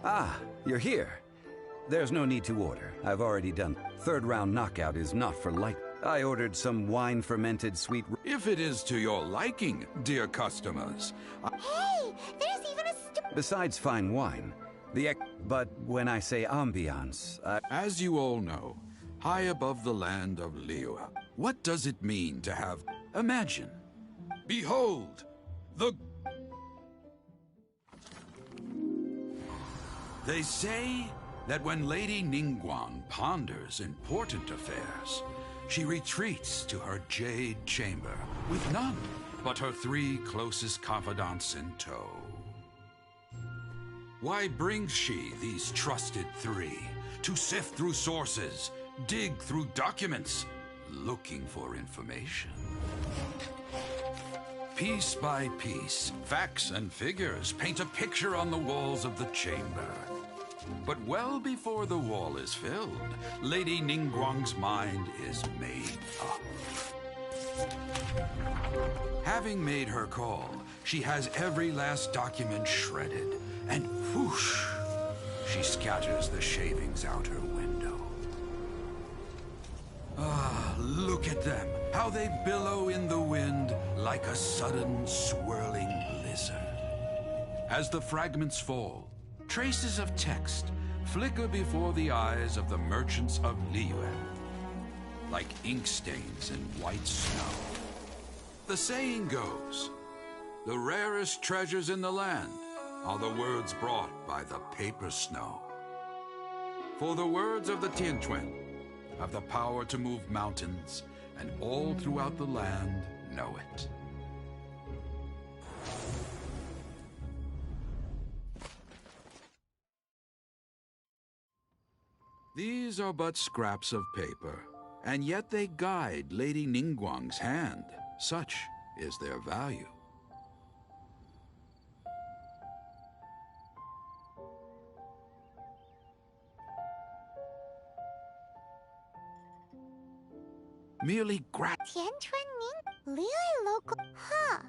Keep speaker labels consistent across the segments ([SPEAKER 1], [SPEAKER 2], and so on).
[SPEAKER 1] Ah, you're here. There's no need to order. I've already done. Third round knockout is not for light. I ordered some wine-fermented sweet...
[SPEAKER 2] If it is to your liking, dear customers.
[SPEAKER 3] Hey, there's even a
[SPEAKER 1] Besides fine wine, but when I say ambiance,
[SPEAKER 2] As you all know, high above the land of Liyue, what does it mean to have... Imagine. Behold, the... They say that when Lady Ningguang ponders important affairs, she retreats to her jade chamber with none but her 3 closest confidants in tow. Why brings she these trusted 3 to sift through sources, dig through documents, looking for information? Piece by piece, facts and figures paint a picture on the walls of the chamber. But well before the wall is filled, Lady Ningguang's mind is made up. Having made her call, she has every last document shredded, and whoosh, she scatters the shavings out her window. Ah, look at them, how they billow in the wind like a sudden swirling blizzard. As the fragments fall, traces of text flicker before the eyes of the merchants of Liyue, like ink stains in white snow. The saying goes, the rarest treasures in the land are the words brought by the paper snow. For the words of the Tianquan have the power to move mountains, and all throughout the land know it. These are but scraps of paper, and yet they guide Lady Ningguang's hand. Such is their value. Merely
[SPEAKER 3] Tianquan Ning? Liyue local? Huh.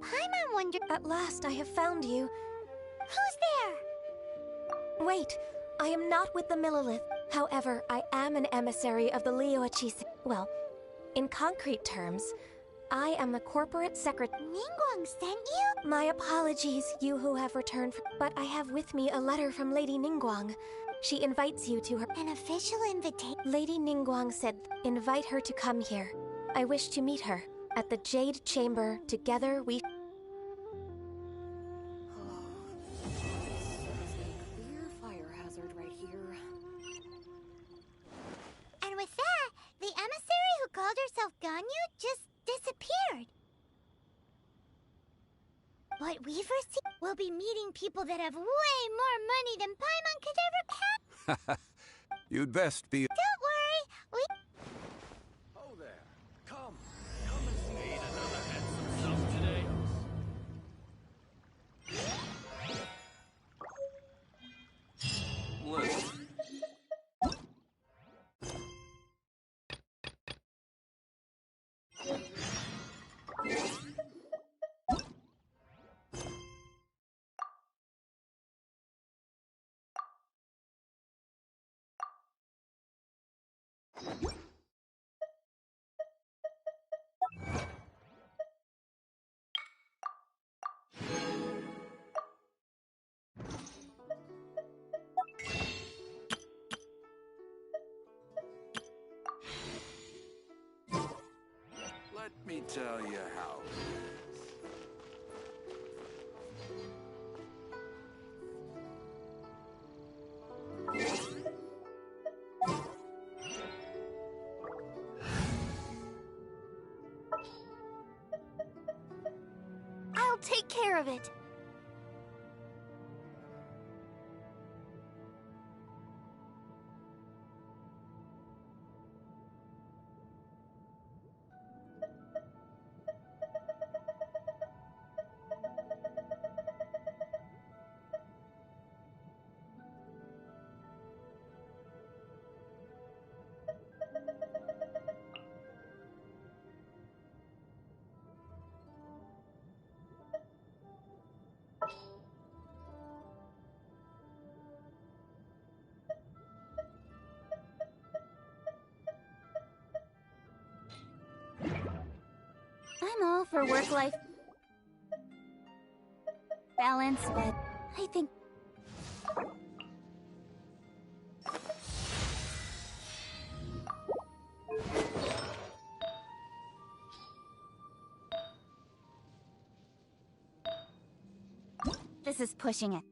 [SPEAKER 3] Paimon wonder...
[SPEAKER 4] At last I have found you.
[SPEAKER 3] Who's there?
[SPEAKER 4] Wait, I am not with the Millelith. However, I am an emissary of the Liyue Chise. Well, in concrete terms, I am the corporate secretary.
[SPEAKER 3] Ningguang sent you?
[SPEAKER 4] My apologies, you who have returned. But I have with me a letter from Lady Ningguang. She invites you to her...
[SPEAKER 3] An official invitation?
[SPEAKER 4] Lady Ningguang said, invite her to come here. I wish to meet her. At the Jade Chamber, together we...
[SPEAKER 3] And with that, the emissary who called herself Ganyu just disappeared. What we foresee, we'll be meeting people that have way more money than Paimon could ever have.
[SPEAKER 1] you'd best be...
[SPEAKER 3] Don't worry, we...
[SPEAKER 5] Oh there. Come and see. Made another handsome self today.
[SPEAKER 1] Listen.
[SPEAKER 2] Let me tell you how.
[SPEAKER 3] I'll take care of it. proper work-life balance, but I think... This is pushing it.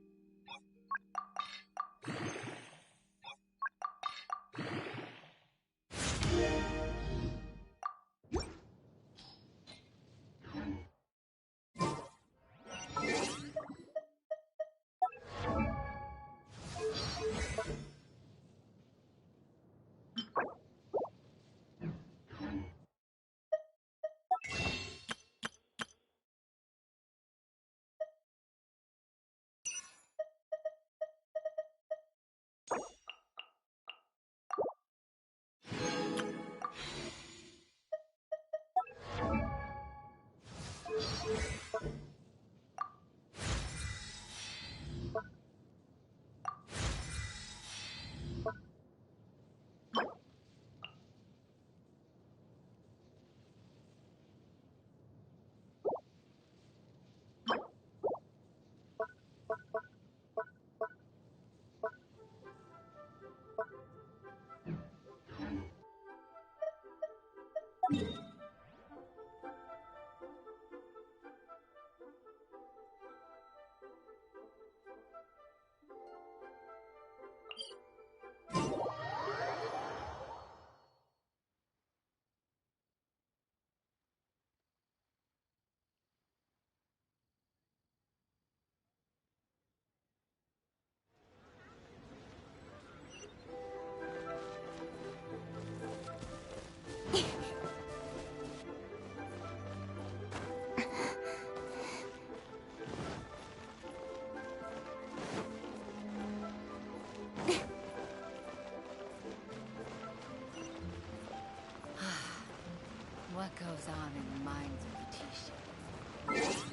[SPEAKER 6] What goes on in the minds of the Tibbies?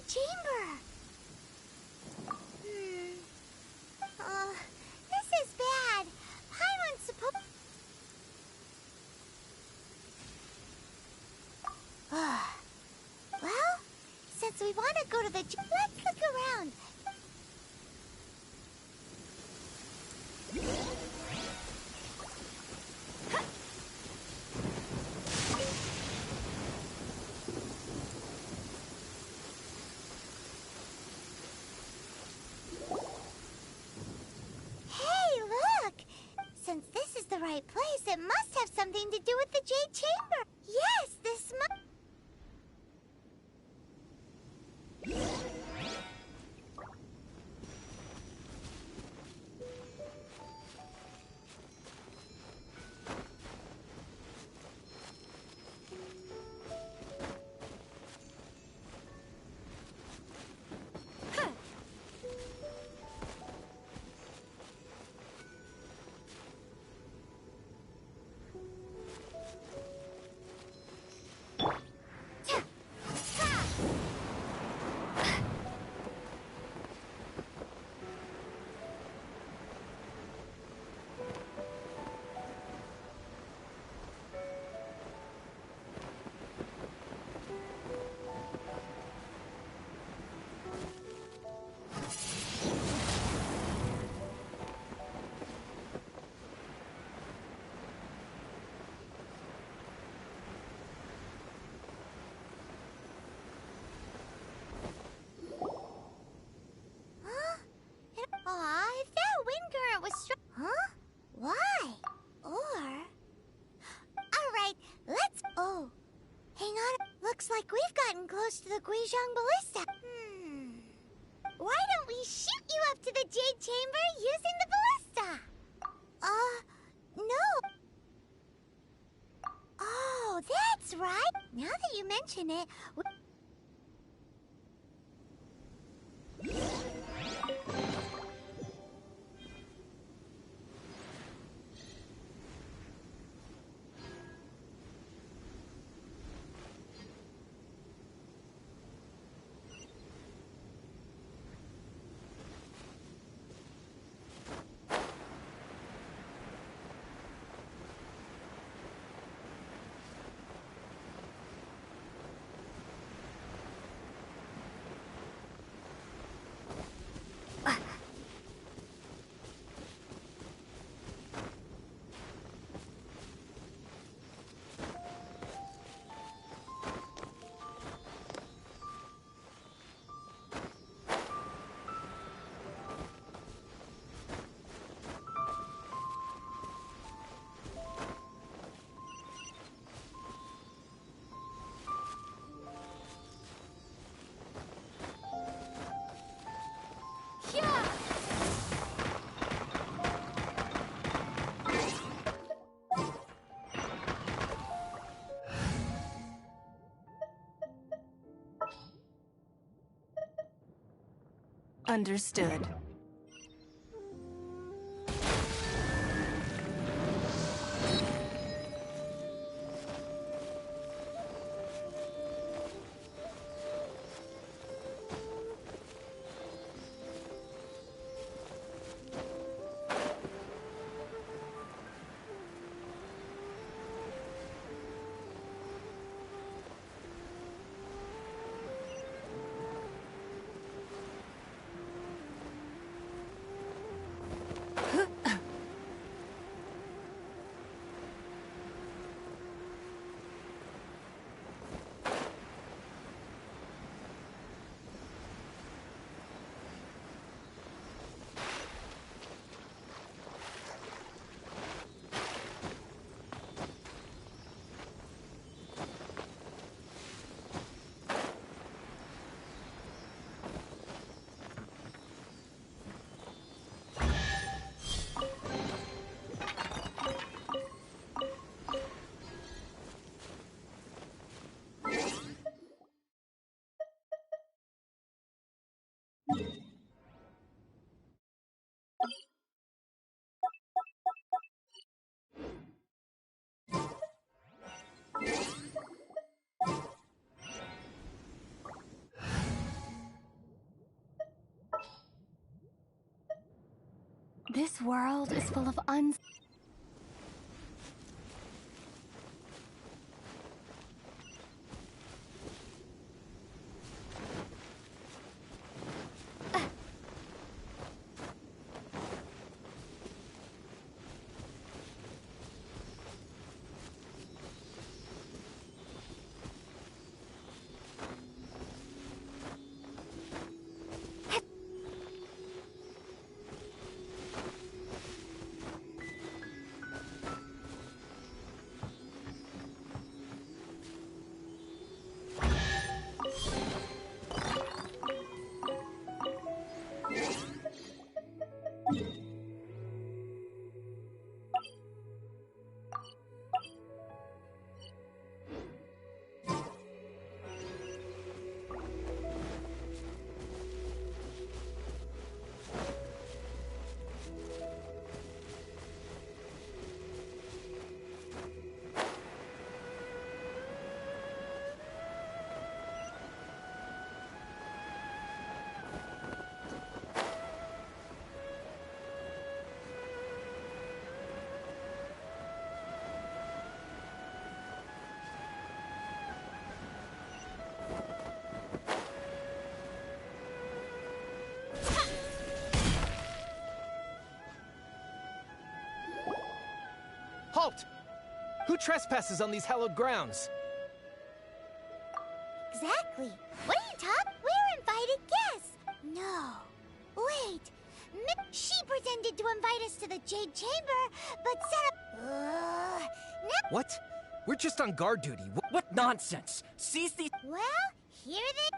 [SPEAKER 3] chamber. This is bad. Paimon's supposed... Well, since we want to go to the... Let's look around. Hey, look! Since this is the right place, it must have something to do with the Jade Chamber. Yes, this must... Aw, if that wind current was strong... Huh? Why? Or... Alright, let's... Oh. Hang on. Looks like we've gotten close to the Guizhong Ballista. Why don't we shoot you up to the Jade Chamber using the ballista? No. Oh, that's right. Now that you mention it...
[SPEAKER 7] Understood.
[SPEAKER 8] This world is full of
[SPEAKER 9] Halt! Who trespasses on these hallowed grounds?
[SPEAKER 3] Exactly. What are you talking? We're invited guests. No. Wait. She pretended to invite us to the Jade Chamber, but set up...
[SPEAKER 9] What? We're just on guard duty.
[SPEAKER 10] What nonsense! Seize these—
[SPEAKER 3] Well, here they...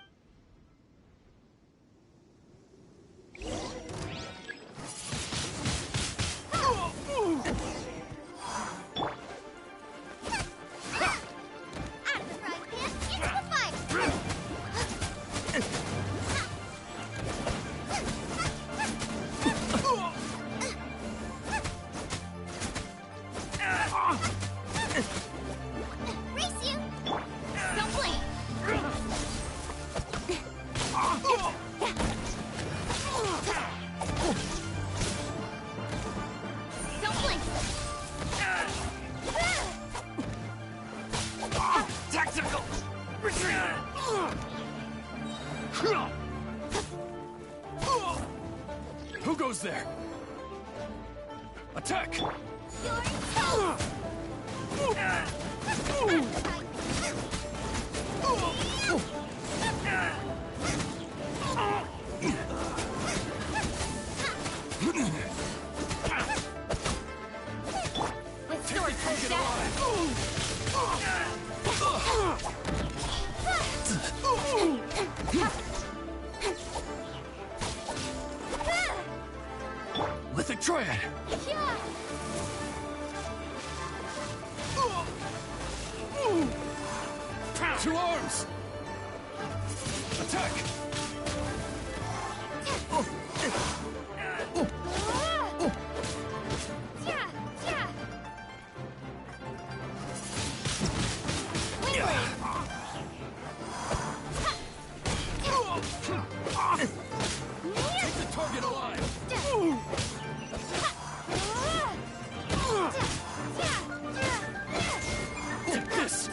[SPEAKER 5] Who goes there? Attack!
[SPEAKER 8] with sword
[SPEAKER 5] Take
[SPEAKER 9] Lithic Triad!
[SPEAKER 5] To arms! Attack! Take the target alive! Take this!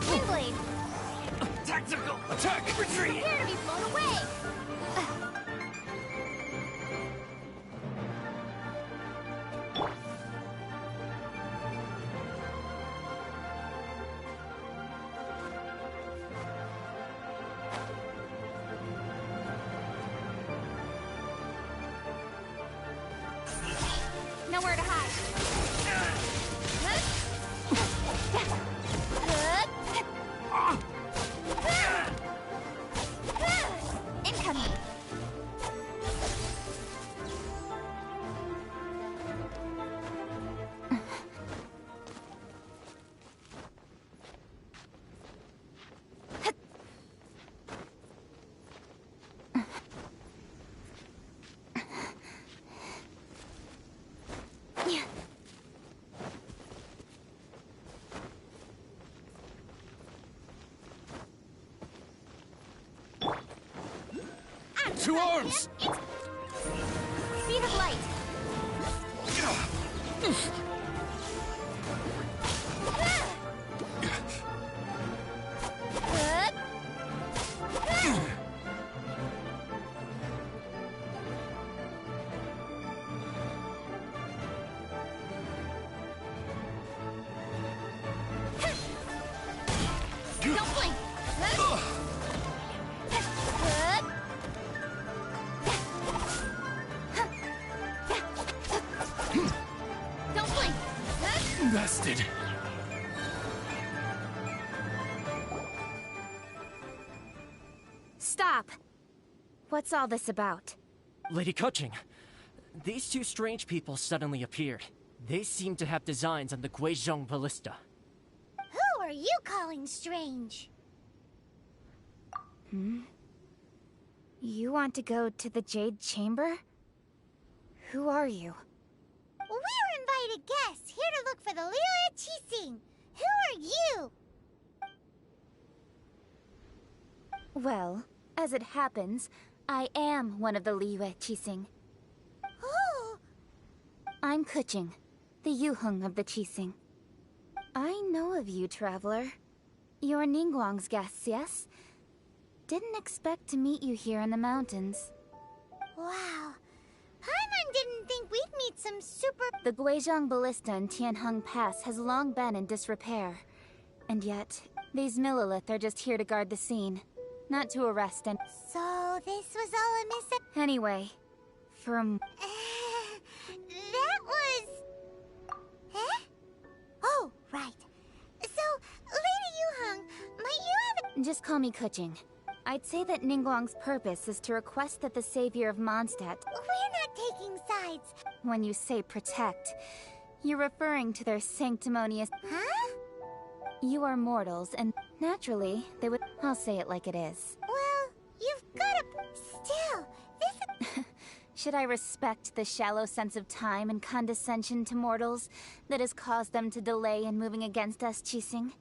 [SPEAKER 3] Windblade!
[SPEAKER 5] Tactical! Attack! Retreat!
[SPEAKER 3] Prepare to be blown away! Nowhere to hide.
[SPEAKER 9] two arms!
[SPEAKER 4] Speed of light.
[SPEAKER 3] Don't blink. Don't blink.
[SPEAKER 9] Bested.
[SPEAKER 4] Stop! What's all this about?
[SPEAKER 10] Lady Kuching, these two strange people suddenly appeared. They seem to have designs on the Guizhong Ballista.
[SPEAKER 3] Who are you calling strange?
[SPEAKER 4] You want to go to the Jade Chamber? Who are you?
[SPEAKER 3] We're invited guests here to look for the Liu Qixing. Who are you?
[SPEAKER 4] Well, as it happens, I am one of the Liu Qixing.
[SPEAKER 3] Oh,
[SPEAKER 4] I'm Kuching, the Yuheng of the Qixing. I know of you, traveler. You're Ningguang's guests, yes? Didn't expect to meet you here in the mountains.
[SPEAKER 3] wow. Paimon didn't think we'd meet some super...
[SPEAKER 4] The Guizhong Ballista in Tianheng Pass has long been in disrepair. And yet, these Millilith are just here to guard the scene, not to arrest and...
[SPEAKER 3] So this was all a miss...
[SPEAKER 4] Anyway, from...
[SPEAKER 3] that was... Eh? Oh, right. So, Lady Yuheng, might you have...
[SPEAKER 4] Just call me Kuching. I'd say that Ningguang's purpose is to request that the savior of Mondstadt...
[SPEAKER 3] We're not taking sides.
[SPEAKER 4] When you say protect, you're referring to their sanctimonious...
[SPEAKER 3] Huh?
[SPEAKER 4] You are mortals, and naturally, they would... I'll say it like it is.
[SPEAKER 3] Well, you've got to... Still, this...
[SPEAKER 4] Should I respect the shallow sense of time and condescension to mortals that has caused them to delay in moving against us, Qixing?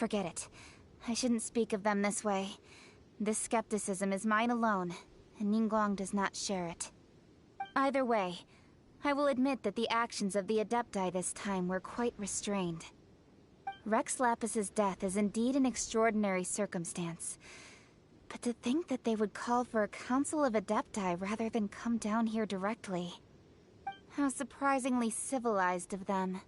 [SPEAKER 4] Forget it. I shouldn't speak of them this way. This skepticism is mine alone, and Ningguang does not share it. Either way, I will admit that the actions of the Adepti this time were quite restrained. Rex Lapis's death is indeed an extraordinary circumstance. But to think that they would call for a council of Adepti rather than come down here directly. How surprisingly civilized of them.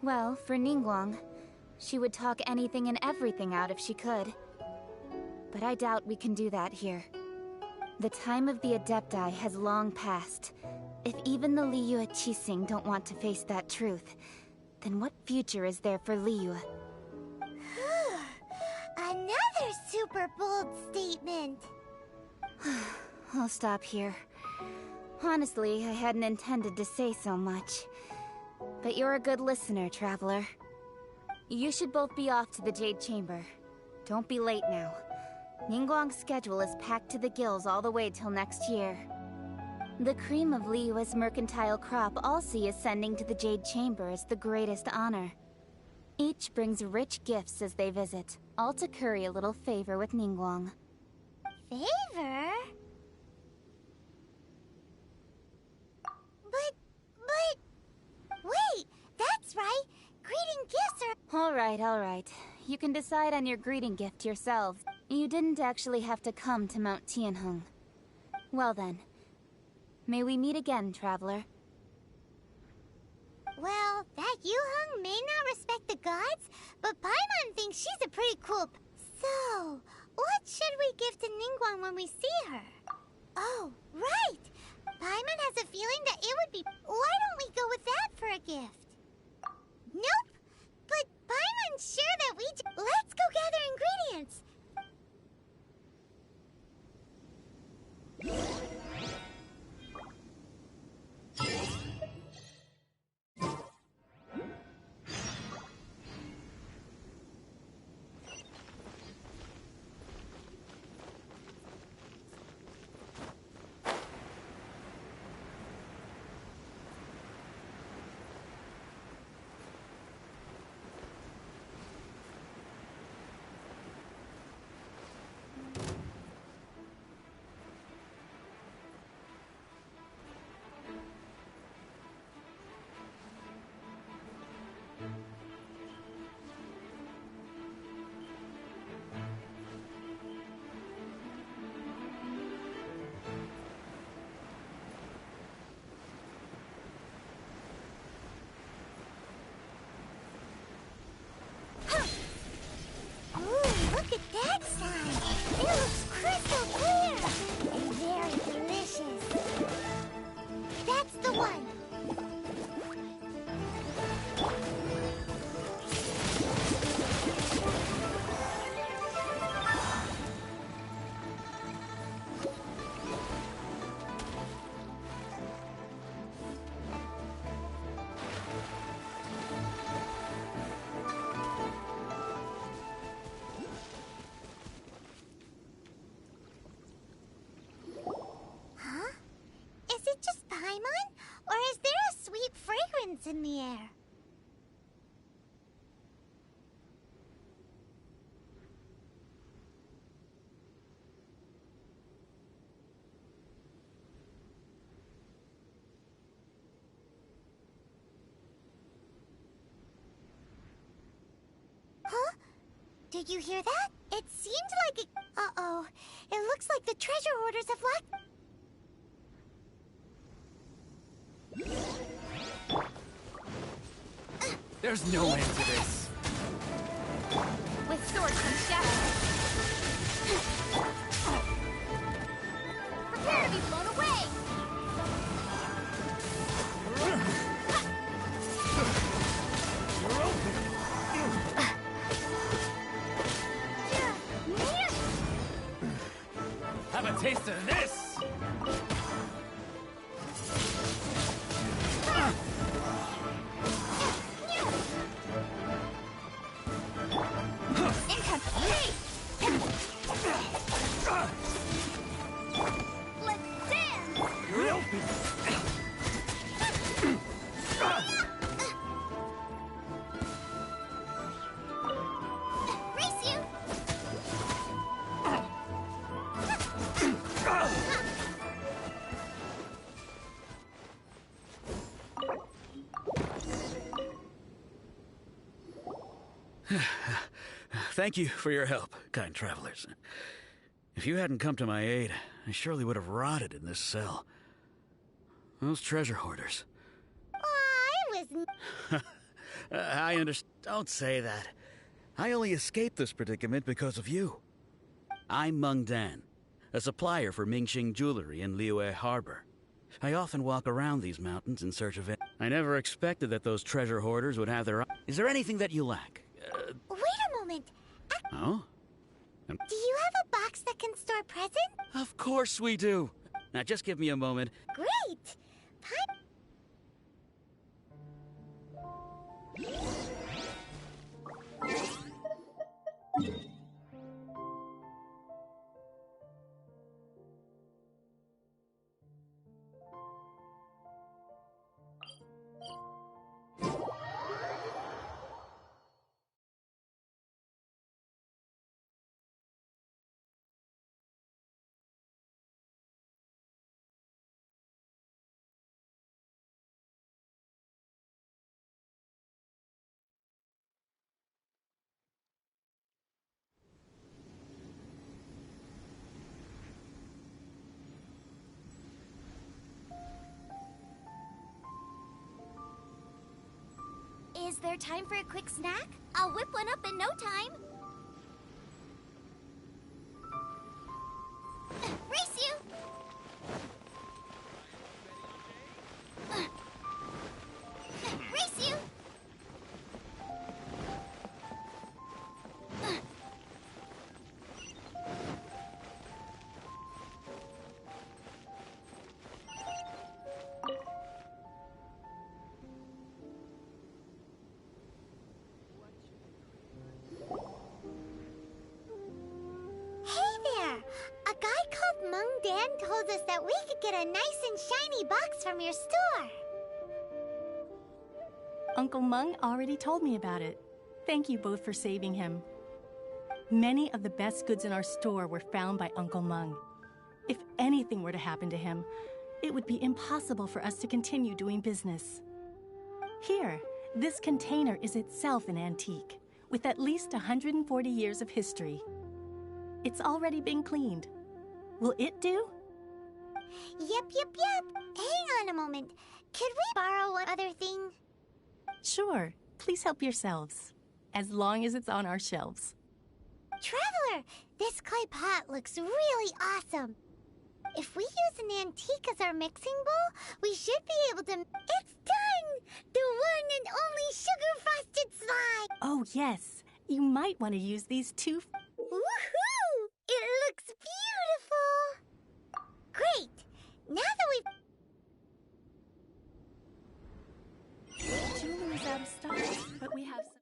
[SPEAKER 4] Well, for Ningguang, she would talk anything and everything out if she could. But I doubt we can do that here. The time of the Adepti has long passed. If even the Liyue Qixing don't want to face that truth, then what future is there for Liyue?
[SPEAKER 3] Another super bold statement.
[SPEAKER 4] I'll stop here. Honestly, I hadn't intended to say so much. But you're a good listener, Traveler. You should both be off to the Jade Chamber. Don't be late now. Ningguang's schedule is packed to the gills all the way till next year. The cream of Liyue's mercantile crop all see ascending to the Jade Chamber as the greatest honor. Each brings rich gifts as they visit, all to curry a little favor with Ningguang.
[SPEAKER 3] Favor? Wait, that's right. Greeting gifts are...
[SPEAKER 4] Alright. You can decide on your greeting gift yourselves. You didn't actually have to come to Mount Tianheng. Well then, may we meet again, Traveler.
[SPEAKER 3] Well, that Yuheng may not respect the gods, but Paimon thinks she's a pretty cool... So, what should we give to Ningguang when we see her? Oh, right! Paimon has a feeling that it would be... Why don't we go with that for a gift? Nope! But Paimon's sure that we... Let's go gather ingredients! Look at that slime! It looks crystal clear! And very delicious! That's the one! Or is there a sweet fragrance in the air? Huh? Did you hear that? It seemed like it... Uh-oh. It looks like the treasure hoarders have locked...
[SPEAKER 9] There's no end to this.
[SPEAKER 4] With sword comes shadow. Prepare to be blown away!
[SPEAKER 5] Have a taste of this!
[SPEAKER 4] Let's dance! Race you!
[SPEAKER 8] Thank you for your help, kind travelers. If you hadn't come to my aid, I surely would have rotted in this cell. Those treasure hoarders.
[SPEAKER 3] I was...
[SPEAKER 8] I understand. Don't say that. I only escaped this predicament because of you. I'm Meng Dan, a supplier for Mingxing jewelry in Liyue Harbor. I often walk around these mountains in search of it. I never expected that those treasure hoarders would have their... Is there anything that you lack?
[SPEAKER 3] Wait a moment.
[SPEAKER 8] Oh?
[SPEAKER 3] Do you have a box that can store presents?
[SPEAKER 8] Of course we do. Now just give me a moment.
[SPEAKER 3] Great! Is there time for a quick snack? I'll whip one up in no time. Race you! Race you! A guy called Meng Dan told us that we could get a nice and shiny box from your store.
[SPEAKER 7] Uncle Meng already told me about it. Thank you both for saving him. Many of the best goods in our store were found by Uncle Meng. If anything were to happen to him, it would be impossible for us to continue doing business. Here, this container is itself an antique, with at least 140 years of history. It's already been cleaned. Will it do?
[SPEAKER 3] Yep. Hang on a moment. Could we borrow one other thing?
[SPEAKER 7] Sure. Please help yourselves. As long as it's on our shelves.
[SPEAKER 3] Traveler, this clay pot looks really awesome. If we use an antique as our mixing bowl, we should be able to... It's done! The one and only sugar-frosted slime!
[SPEAKER 7] Oh, yes. You might want to use these two...
[SPEAKER 3] Woohoo! It looks beautiful! Great! Now that
[SPEAKER 7] Jewelry is out of stock, but we have some...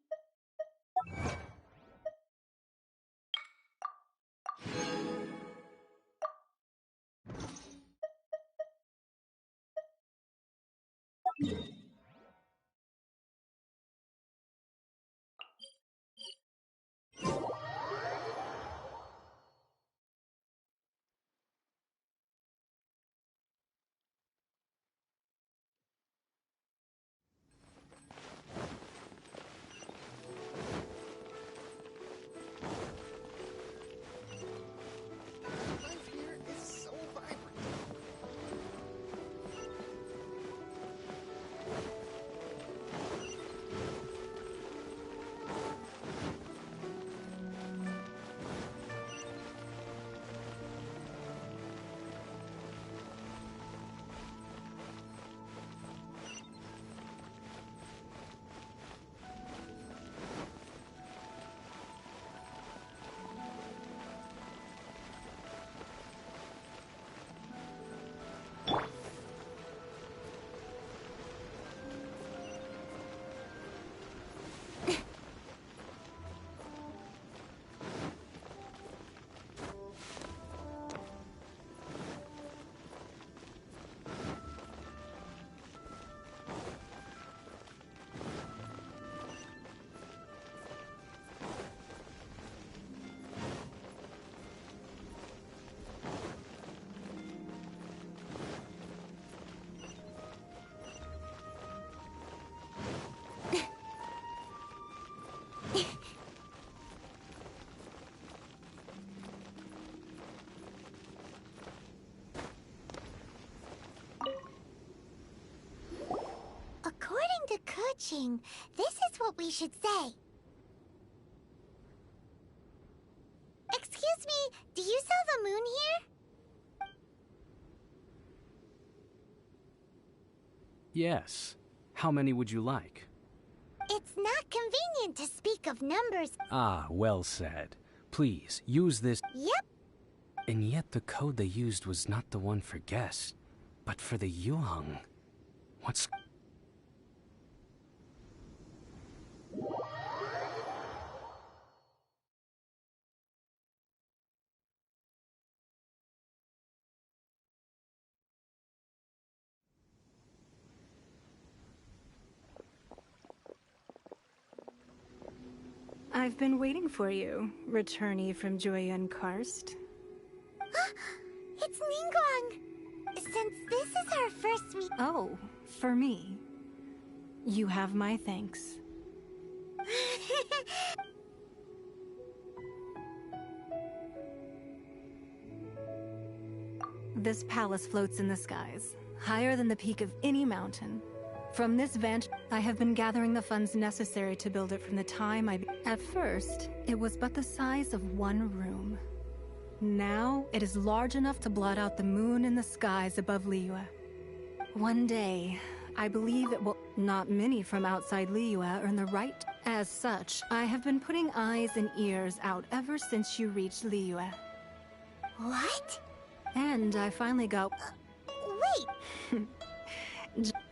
[SPEAKER 3] According to Kuching, this is what we should say. Excuse me, do you sell the moon here?
[SPEAKER 5] Yes. How many would you like?
[SPEAKER 3] It's not convenient to speak of numbers.
[SPEAKER 5] Ah, well said. Please, use this.
[SPEAKER 3] Yep.
[SPEAKER 5] And yet the code they used was not the one for guests, but for the Yuheng. What's...
[SPEAKER 11] I've been waiting for you, returnee from Joyun Karst.
[SPEAKER 3] It's Ningguang! Since this is our first meet-
[SPEAKER 11] Oh, for me. You have my thanks. This palace floats in the skies, higher than the peak of any mountain. From this vantage, I have been gathering the funds necessary to build it from the time At first, it was but the size of one room. Now, it is large enough to blot out the moon in the skies above Liyue. One day, I believe it will... Not many from outside Liyue earn the right. As such, I have been putting eyes and ears out ever since you reached Liyue.
[SPEAKER 3] What?
[SPEAKER 11] And I finally got...
[SPEAKER 3] Wait!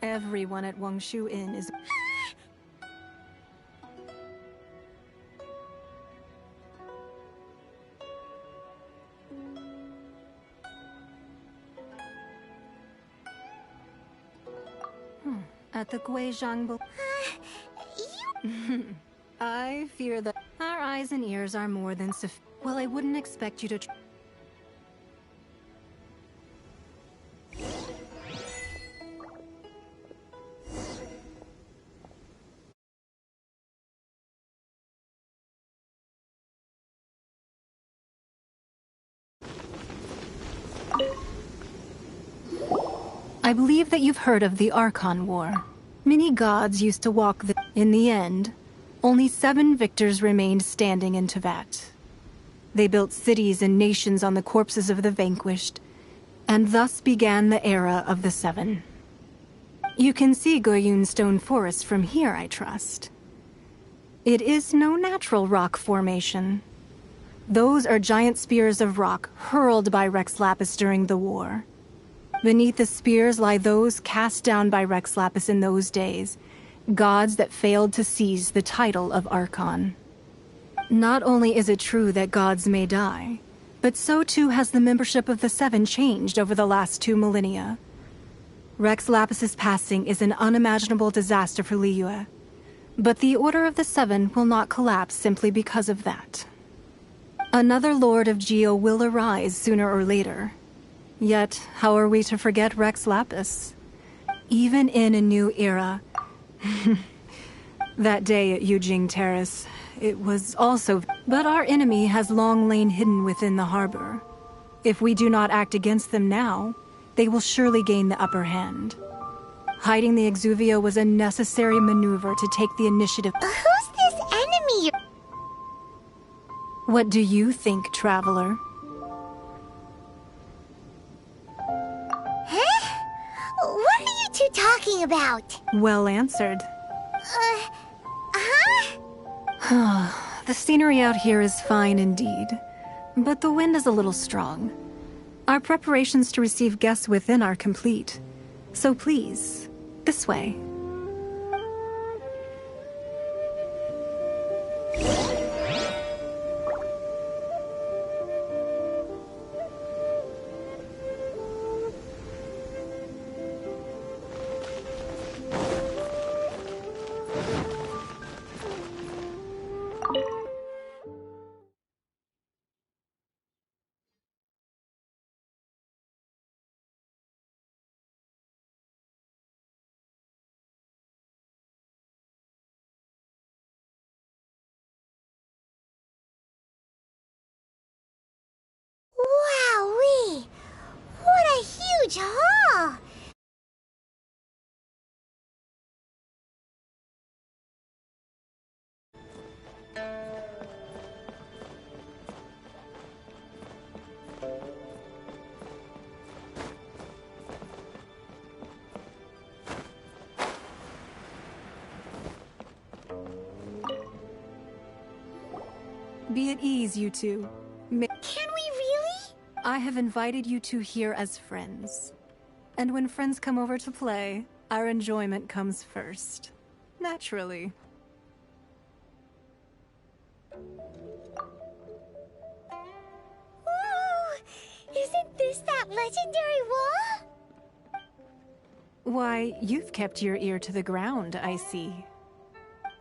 [SPEAKER 11] Everyone at Wangshu Inn is... At the Guizhang... I fear that our eyes and ears are more than Well, I wouldn't expect you to... I believe that you've heard of the Archon War. Many gods used to walk the... In the end, only 7 victors remained standing in Teyvat. They built cities and nations on the corpses of the vanquished, and thus began the era of the 7. You can see Goyun Stone Forest from here, I trust. It is no natural rock formation. Those are giant spears of rock hurled by Rex Lapis during the war. Beneath the spears lie those cast down by Rex Lapis in those days, gods that failed to seize the title of Archon. Not only is it true that gods may die, but so too has the membership of the 7 changed over the last 2 millennia. Rex Lapis's passing is an unimaginable disaster for Liyue, but the Order of the 7 will not collapse simply because of that. Another Lord of Geo will arise sooner or later. Yet, how are we to forget Rex Lapis? Even in a new era... That day at Yujing Terrace, it was also... But our enemy has long lain hidden within the harbor. If we do not act against them now, they will surely gain the upper hand. Hiding the Exuvio was a necessary maneuver to take the initiative.
[SPEAKER 3] Who's this enemy?
[SPEAKER 11] What do you think, Traveler?
[SPEAKER 3] What are you two talking about?
[SPEAKER 11] Well answered.
[SPEAKER 3] Huh?
[SPEAKER 11] The scenery out here is fine indeed, but the wind is a little strong. Our preparations to receive guests within are complete. So please, this way.
[SPEAKER 3] huge hall!
[SPEAKER 11] Be at ease, you two.
[SPEAKER 3] Can we really?
[SPEAKER 11] I have invited you two here as friends. And when friends come over to play, our enjoyment comes first. Naturally.
[SPEAKER 3] Ooh, isn't this that legendary wall?
[SPEAKER 11] Why, you've kept your ear to the ground, I see.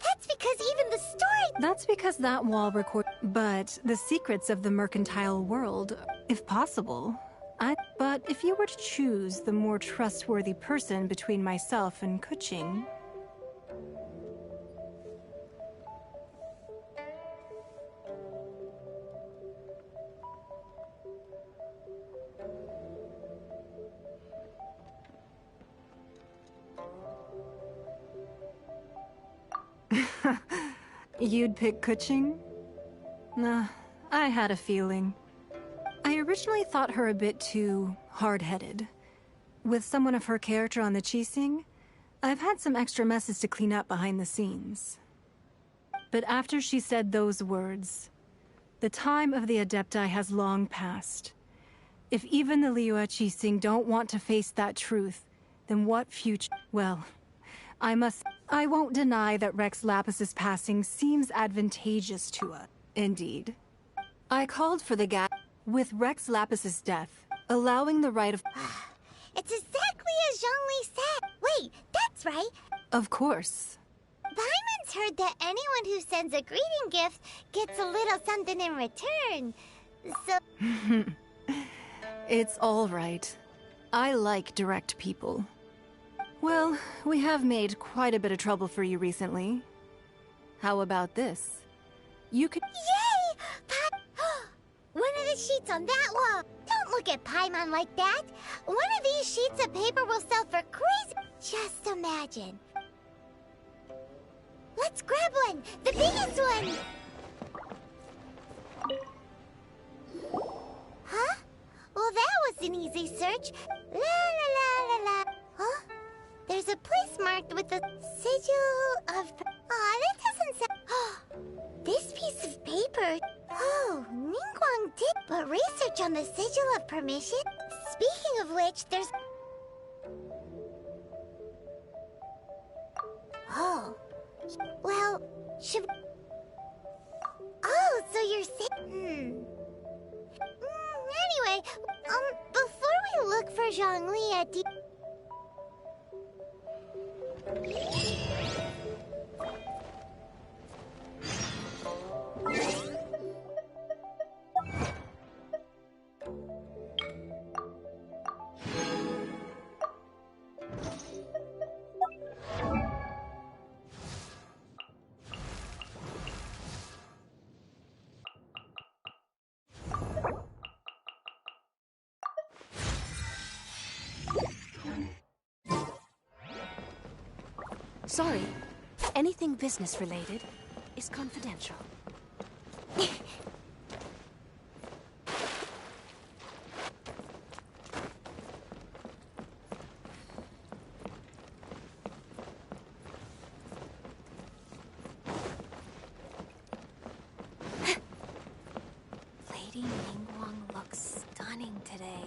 [SPEAKER 3] That's because even the story...
[SPEAKER 11] That's because that wall record... But the secrets of the mercantile world, if possible... But if you were to choose the more trustworthy person between myself and Kuching... You'd pick Kuching? Nah, I had a feeling. I originally thought her a bit too hard-headed. With someone of her character on the Qixing, I've had some extra messes to clean up behind the scenes. But after she said those words, the time of the Adepti has long passed. If even the Liyue Qixing don't want to face that truth, then what future... Well, I won't deny that Rex Lapis's passing seems advantageous to us. Indeed. I called for the gap with Rex Lapis's death, allowing the right of...
[SPEAKER 3] It's exactly as Zhongli said. Wait, that's right.
[SPEAKER 11] Of course.
[SPEAKER 3] Paimon's heard that anyone who sends a greeting gift gets a little something in return. So...
[SPEAKER 11] It's all right. I like direct people. Well, we have made quite a bit of trouble for you recently. How about this? You could...
[SPEAKER 3] Yay! One of the sheets on that wall! Don't look at Paimon like that! One of these sheets of paper will sell for crazy... Just imagine. Let's grab one! The biggest one! Huh? Well, that was an easy search. La la la la la. Huh? There's a place marked with the sigil of... Aw, that doesn't sound... This piece of paper... Oh, Ningguang did but research on the sigil of permission. Speaking of which, there's... Oh. Well, should... Oh, so you're saying... Anyway, before we look for Zhongli at the...
[SPEAKER 12] Sorry. Anything business-related is confidential.
[SPEAKER 3] Lady Ningguang looks stunning today.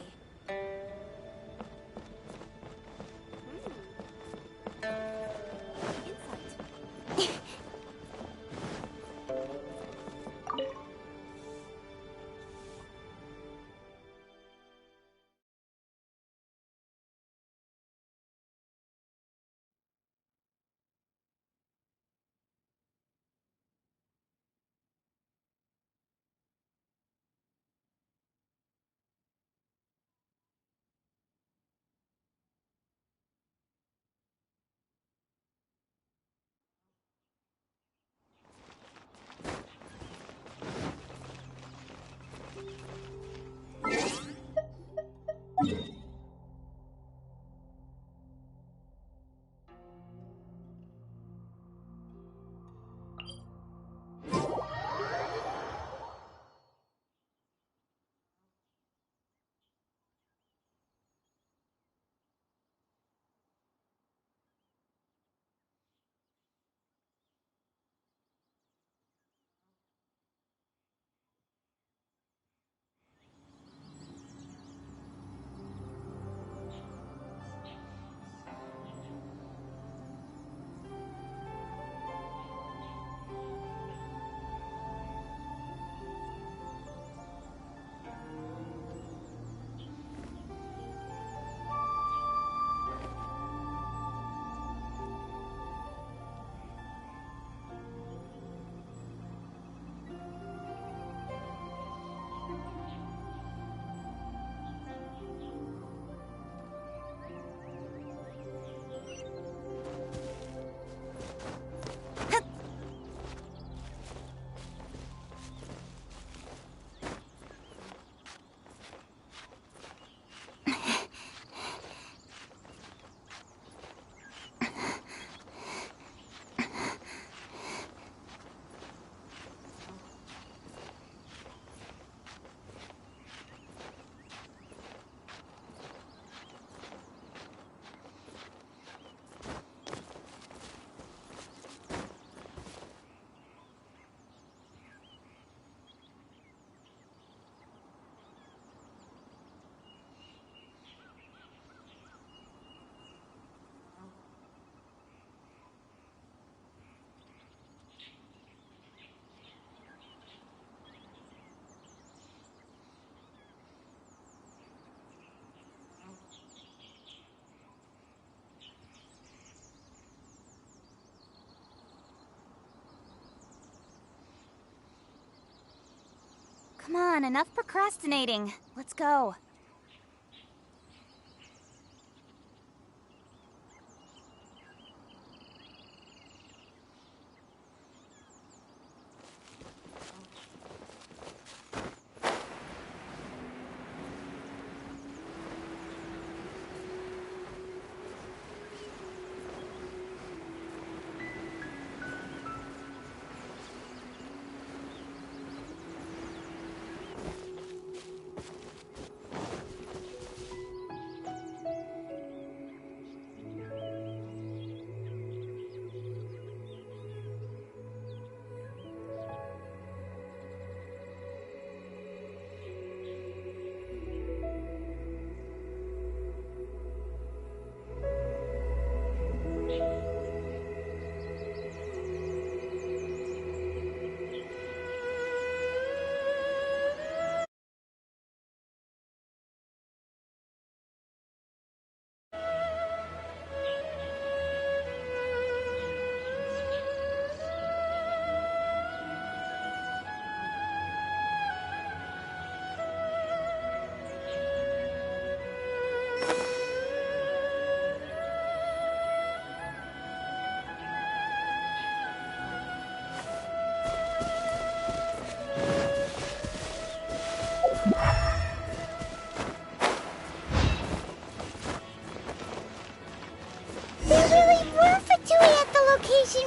[SPEAKER 4] Come on, enough procrastinating. Let's go.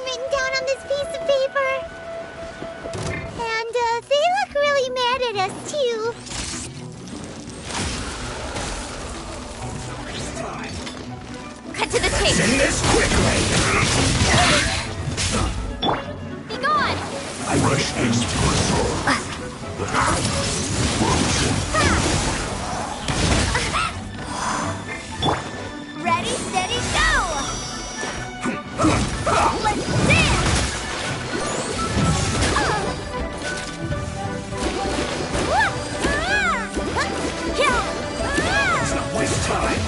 [SPEAKER 3] Written down on this piece of paper. And, they look really mad at us, too.
[SPEAKER 4] Cut to the chase!
[SPEAKER 13] Send this quickly!
[SPEAKER 4] Be gone!
[SPEAKER 13] Fresh espresso!
[SPEAKER 3] Ready, steady, go! Let's dance!
[SPEAKER 13] Let's not waste time!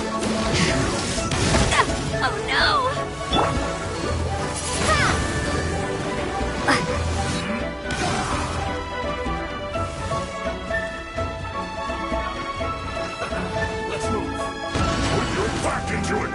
[SPEAKER 4] Oh no!
[SPEAKER 13] Let's move! Put your back into it!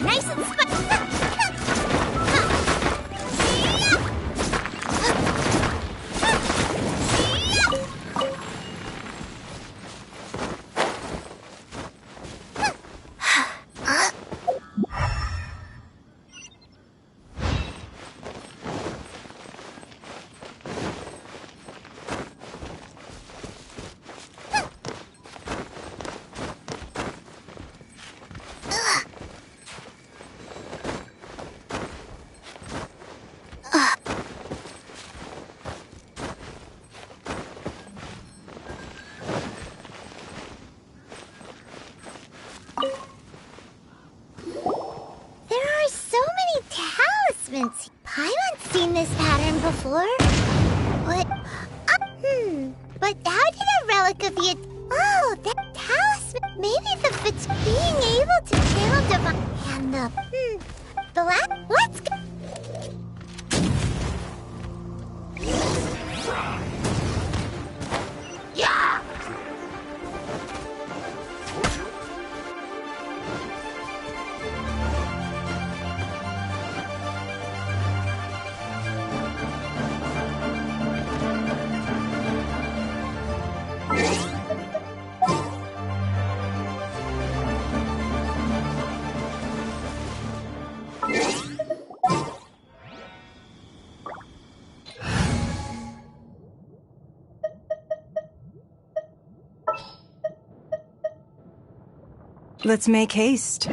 [SPEAKER 3] Nice and Paimon's seen this pattern before. But, but how did a relic of the... Oh, that talisman. Maybe the being able to channel divine... And the last... Let's go... Yeah!
[SPEAKER 11] Let's make haste.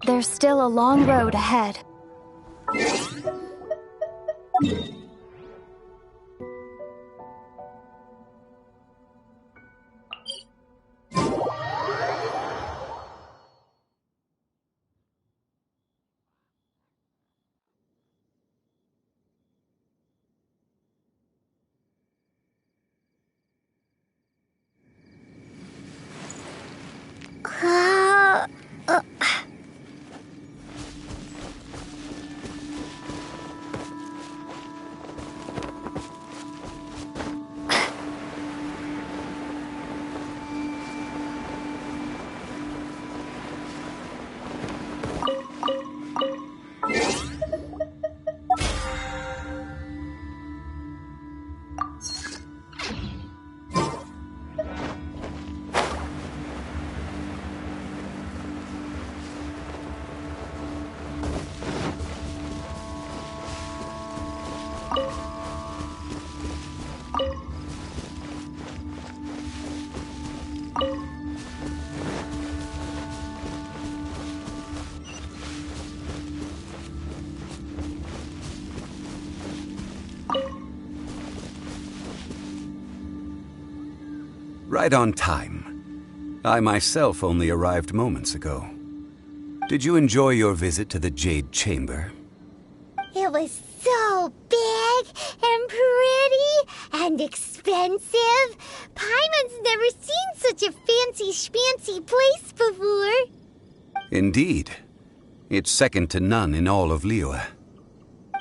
[SPEAKER 4] There's still a long road ahead.
[SPEAKER 1] Right on time. I myself only arrived moments ago. Did you enjoy your visit to the Jade Chamber?
[SPEAKER 3] It was so big and pretty and expensive. Paimon's never seen such a fancy schmancy place before.
[SPEAKER 1] Indeed. It's second to none in all of Liyue.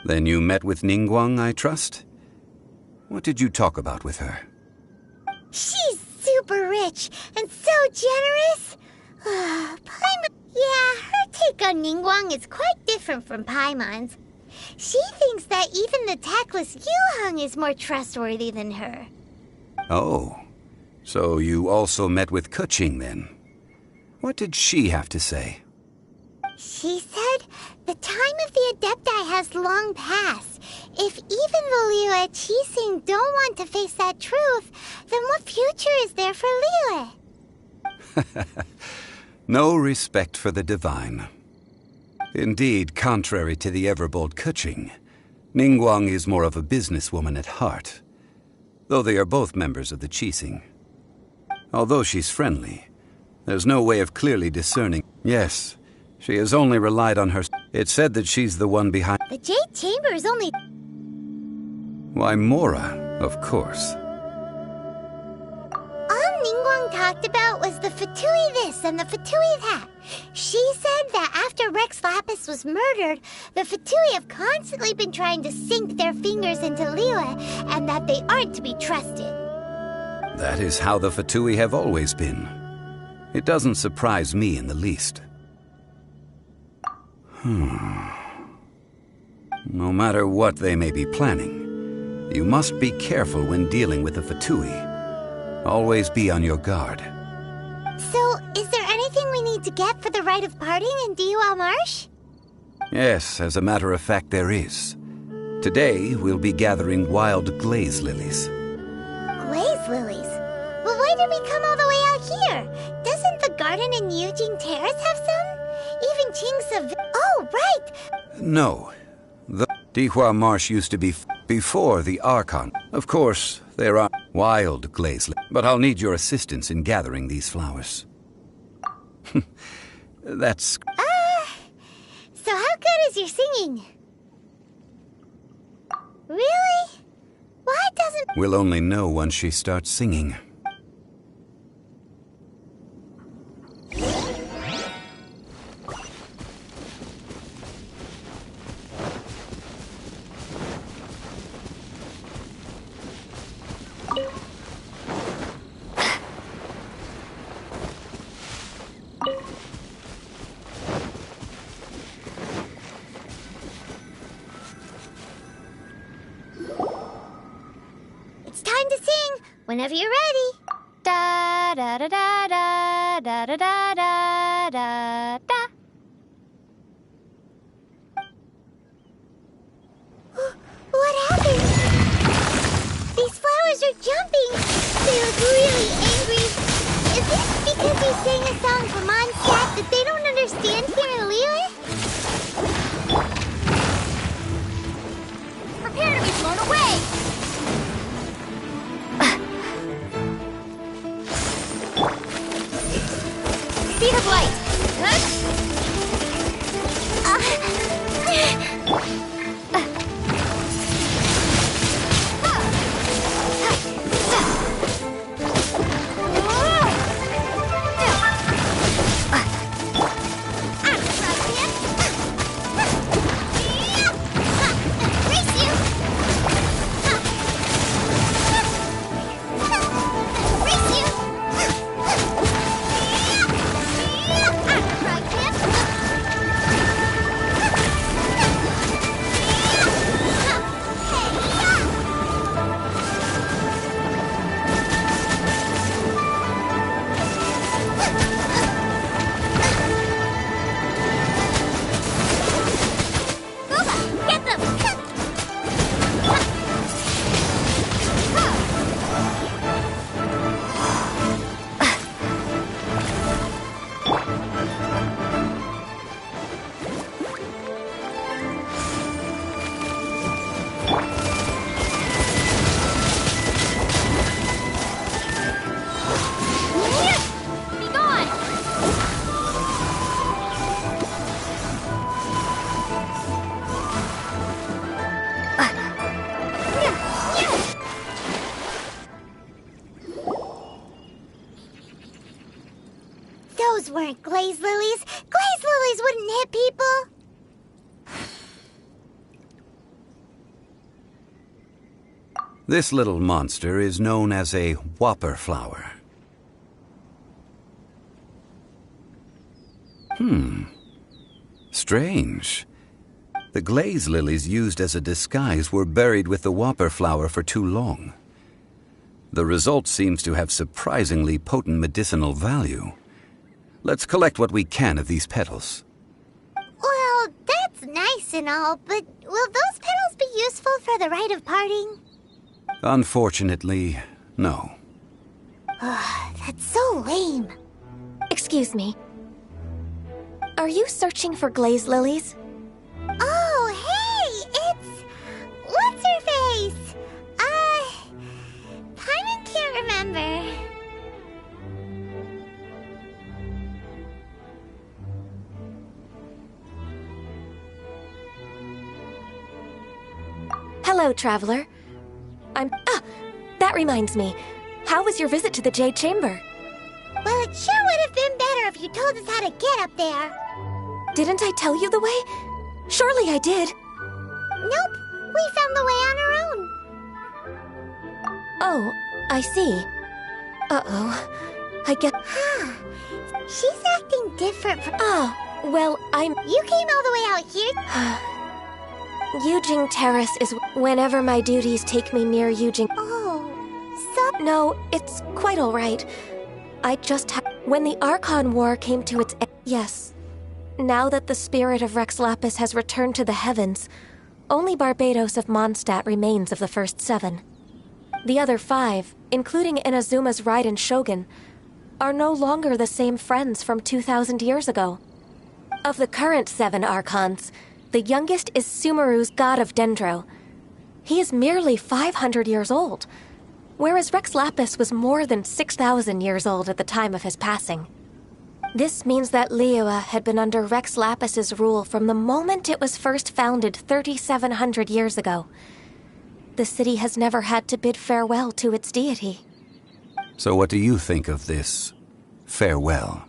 [SPEAKER 1] Then you met with Ningguang, I trust? What did you talk about with her?
[SPEAKER 3] She's super rich and so generous. Paimon... Yeah, her take on Ningguang is quite different from Paimon's. She thinks that even the tactless Yuhung is more trustworthy than her.
[SPEAKER 1] Oh, so you also met with Kuching then? What did she have to say?
[SPEAKER 3] She said the time of the Adepti has long passed. If even the Liyue Qixing don't want to face that truth, then what future is there for Liyue?
[SPEAKER 1] No respect for the divine. Indeed, contrary to the ever-bold Kuching, Ningguang is more of a businesswoman at heart, though they are both members of the Qixing. Although she's friendly, there's no way of clearly discerning. Yes, she has only relied on her. It's said that she's the one behind.
[SPEAKER 3] The Jade Chamber is only...
[SPEAKER 1] Why, Mora, of course.
[SPEAKER 3] All Ningguang talked about was the Fatui this and the Fatui that. She said that after Rex Lapis was murdered, the Fatui have constantly been trying to sink their fingers into Liyue, and that they aren't to be trusted.
[SPEAKER 1] That is how the Fatui have always been. It doesn't surprise me in the least. No matter what they may be planning, you must be careful when dealing with the Fatui. Always be on your guard.
[SPEAKER 3] So, is there anything we need to get for the rite of parting in Dihua Marsh?
[SPEAKER 1] Yes, as a matter of fact, there is. Today, we'll be gathering wild glaze lilies.
[SPEAKER 3] Glaze lilies? Well, why did we come all the way out here? Doesn't the garden in Yujing Terrace have some? Even Qing's... Oh, right!
[SPEAKER 1] No. The Dihua Marsh used to be before the Archon. Of course, there are wild glaze lilies, but I'll need your assistance in gathering these flowers. That's...
[SPEAKER 3] So how good is your singing? Really? Why doesn't...
[SPEAKER 1] We'll only know once she starts singing.
[SPEAKER 3] It's time to sing, whenever you're ready.
[SPEAKER 4] Da da da da da da da da da da da.
[SPEAKER 3] What happened? These flowers are jumping. They look really angry. Is it because you sang a song for Mondstadt that they don't understand here in Liyue?
[SPEAKER 4] Prepare to be blown away! Speed of light!
[SPEAKER 3] Those weren't glaze lilies. Glaze lilies wouldn't hit people.
[SPEAKER 1] This little monster is known as a whopper flower. Strange. The glaze lilies used as a disguise were buried with the whopper flower for too long. The result seems to have surprisingly potent medicinal value. Let's collect what we can of these petals.
[SPEAKER 3] Well, that's nice and all, but will those petals be useful for the rite of parting?
[SPEAKER 1] Unfortunately, no.
[SPEAKER 3] That's so lame.
[SPEAKER 12] Excuse me. Are you searching for glaze lilies?
[SPEAKER 3] Oh, hey! It's... What's-her-face? Paimon can't remember.
[SPEAKER 12] Hello, traveler. That reminds me. How was your visit to the Jade Chamber?
[SPEAKER 3] Well, it sure would have been better if you told us how to get up there.
[SPEAKER 12] Didn't I tell you the way? Surely I did.
[SPEAKER 3] Nope, we found the way on our own.
[SPEAKER 12] Oh, I see. Uh-oh. I get...
[SPEAKER 3] She's acting different from...
[SPEAKER 12] well, I'm...
[SPEAKER 3] You came all the way out here?
[SPEAKER 12] Yujing Terrace is whenever my duties take me near Yujing... No, it's quite all right. I just when the Archon War came to its end... Yes. Now that the spirit of Rex Lapis has returned to the heavens, only Barbados of Mondstadt remains of the first 7. The other 5, including Inazuma's Raiden Shogun, are no longer the same friends from 2,000 years ago. Of the current 7 Archons, the youngest is Sumeru's god of Dendro. He is merely 500 years old, whereas Rex Lapis was more than 6,000 years old at the time of his passing. This means that Liyue had been under Rex Lapis's rule from the moment it was first founded 3,700 years ago. The city has never had to bid farewell to its deity.
[SPEAKER 1] So what do you think of this farewell?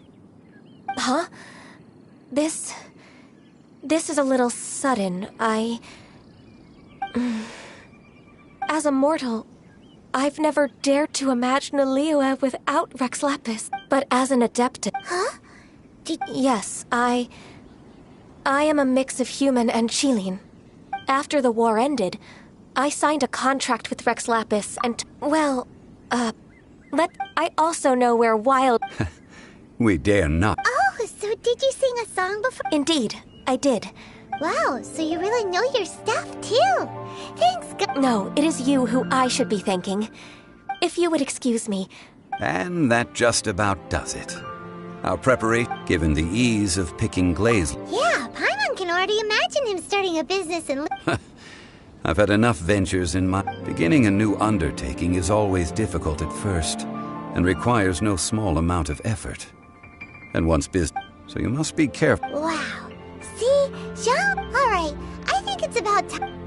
[SPEAKER 12] Huh? This is a little sudden. As a mortal, I've never dared to imagine a Liyue without Rex Lapis, but as an Adeptus...
[SPEAKER 3] Huh?
[SPEAKER 12] Yes, I am a mix of human and Chilean. After the war ended, I signed a contract with Rex Lapis and, I also know where wild...
[SPEAKER 1] We dare not.
[SPEAKER 3] Oh, so did you sing a song before?
[SPEAKER 12] Indeed, I did.
[SPEAKER 3] Wow, so you really know your stuff, too. Thanks,
[SPEAKER 12] No, it is you who I should be thanking. If you would excuse me.
[SPEAKER 1] And that just about does it. Our preparation, given the ease of picking glaze...
[SPEAKER 3] Yeah, Paimon can already imagine him starting a business and...
[SPEAKER 1] I've had enough ventures in my... Beginning a new undertaking is always difficult at first, and requires no small amount of effort. And once business... So you must be careful.
[SPEAKER 3] Wow. See? Jean? Alright, I think it's about time...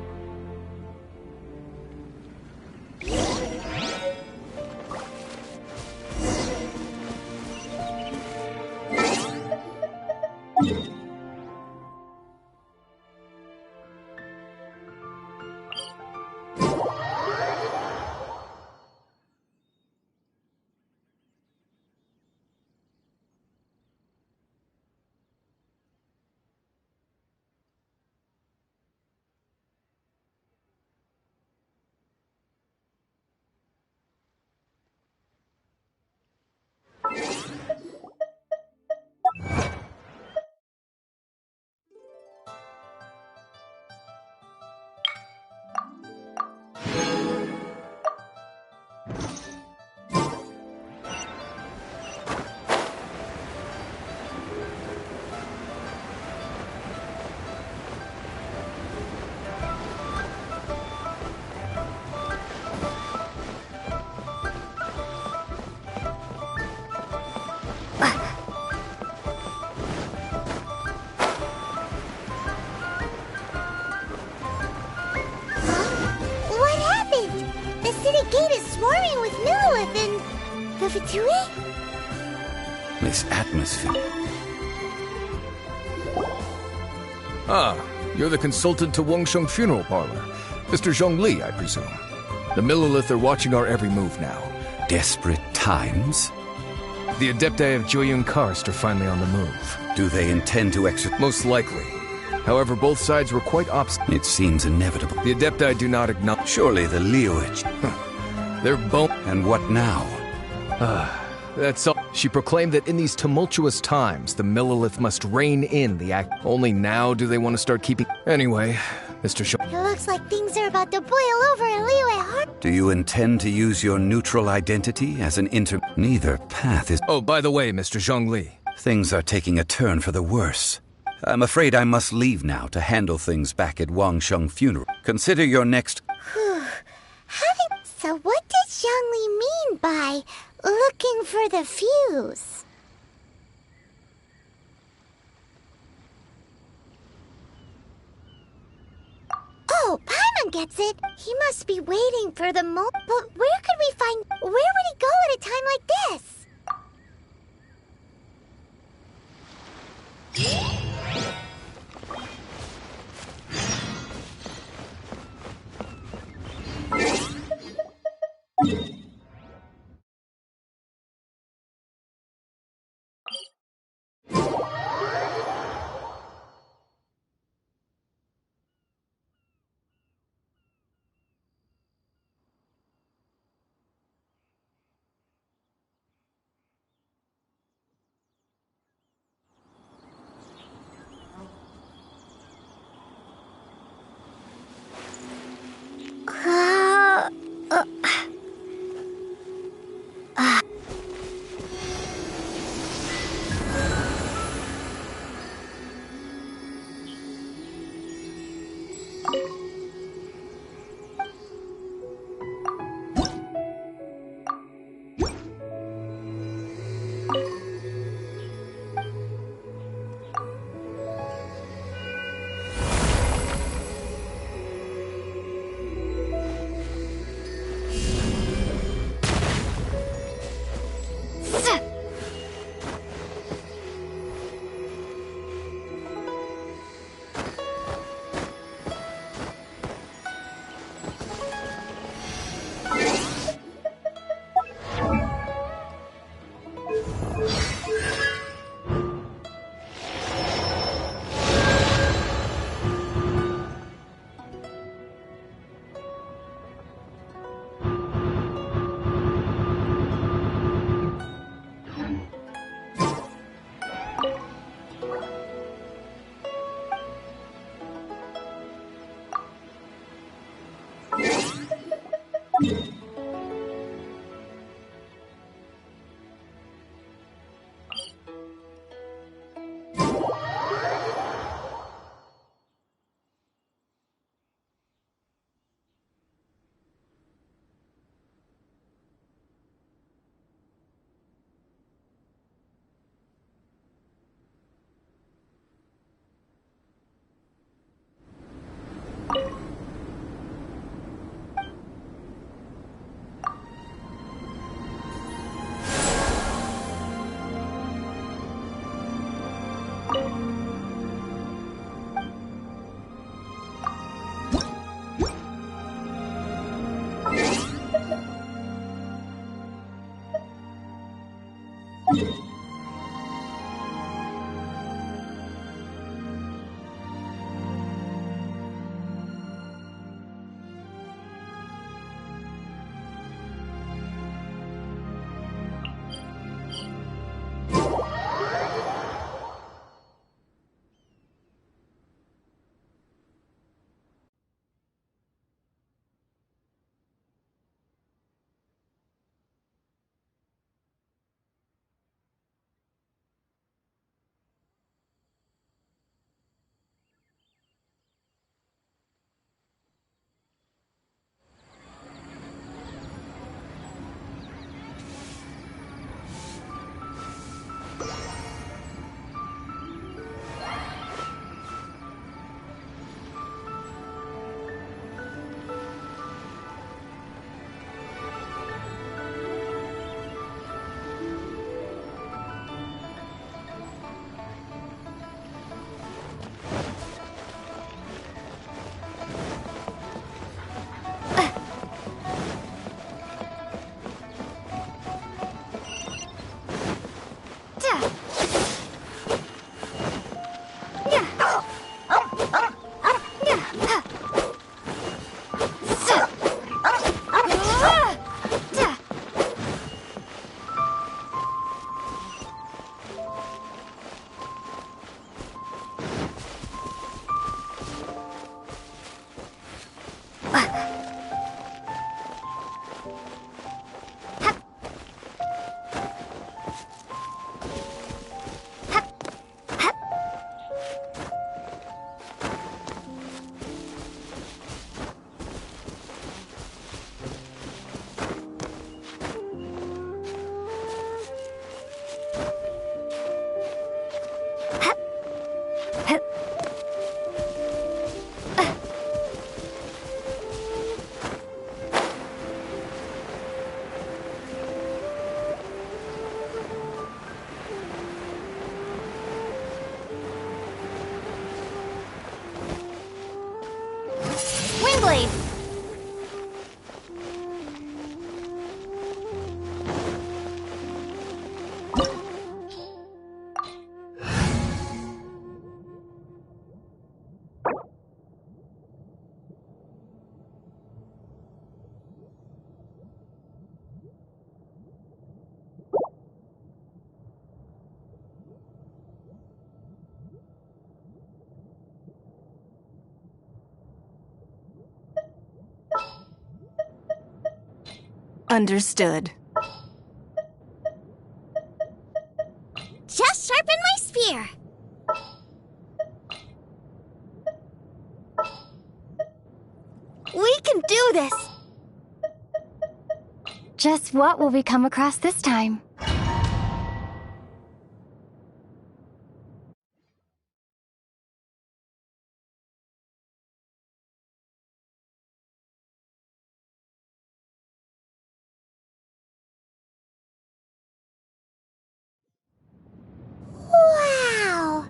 [SPEAKER 1] This atmosphere.
[SPEAKER 14] Ah, you're the consultant to Wangsheng Funeral Parlor. Mr. Zhongli, I presume. The Millilith are watching our every move now.
[SPEAKER 1] Desperate times?
[SPEAKER 5] The Adepti of Joyun Karst are finally on the move.
[SPEAKER 1] Do they intend to exit?
[SPEAKER 14] Most likely. However, both sides were quite opposite.
[SPEAKER 1] It seems inevitable.
[SPEAKER 14] The Adepti do not acknowledge.
[SPEAKER 1] Surely the Liuich.
[SPEAKER 14] They're bone.
[SPEAKER 1] And what now?
[SPEAKER 14] That's all. She proclaimed that in these tumultuous times, the Millilith must rein in the act. Only now do they want to start keeping. Anyway, Mr. Shaw.
[SPEAKER 3] It looks like things are about to boil over in Liyue Harbor.
[SPEAKER 1] Do you intend to use your neutral identity as an Neither path is.
[SPEAKER 14] Oh, by the way, Mr. Zhongli.
[SPEAKER 1] Things are taking a turn for the worse. I'm afraid I must leave now to handle things back at Wangsheng Funeral. Consider your next.
[SPEAKER 3] So what did Zhongli mean by looking for the fuse? Oh, Paimon gets it. He must be waiting for the moment. But where could we find... Where would he go at a time like this?
[SPEAKER 11] Understood.
[SPEAKER 3] Just sharpen my spear. We can do this.
[SPEAKER 4] Just what will we come across this time?
[SPEAKER 3] Wow!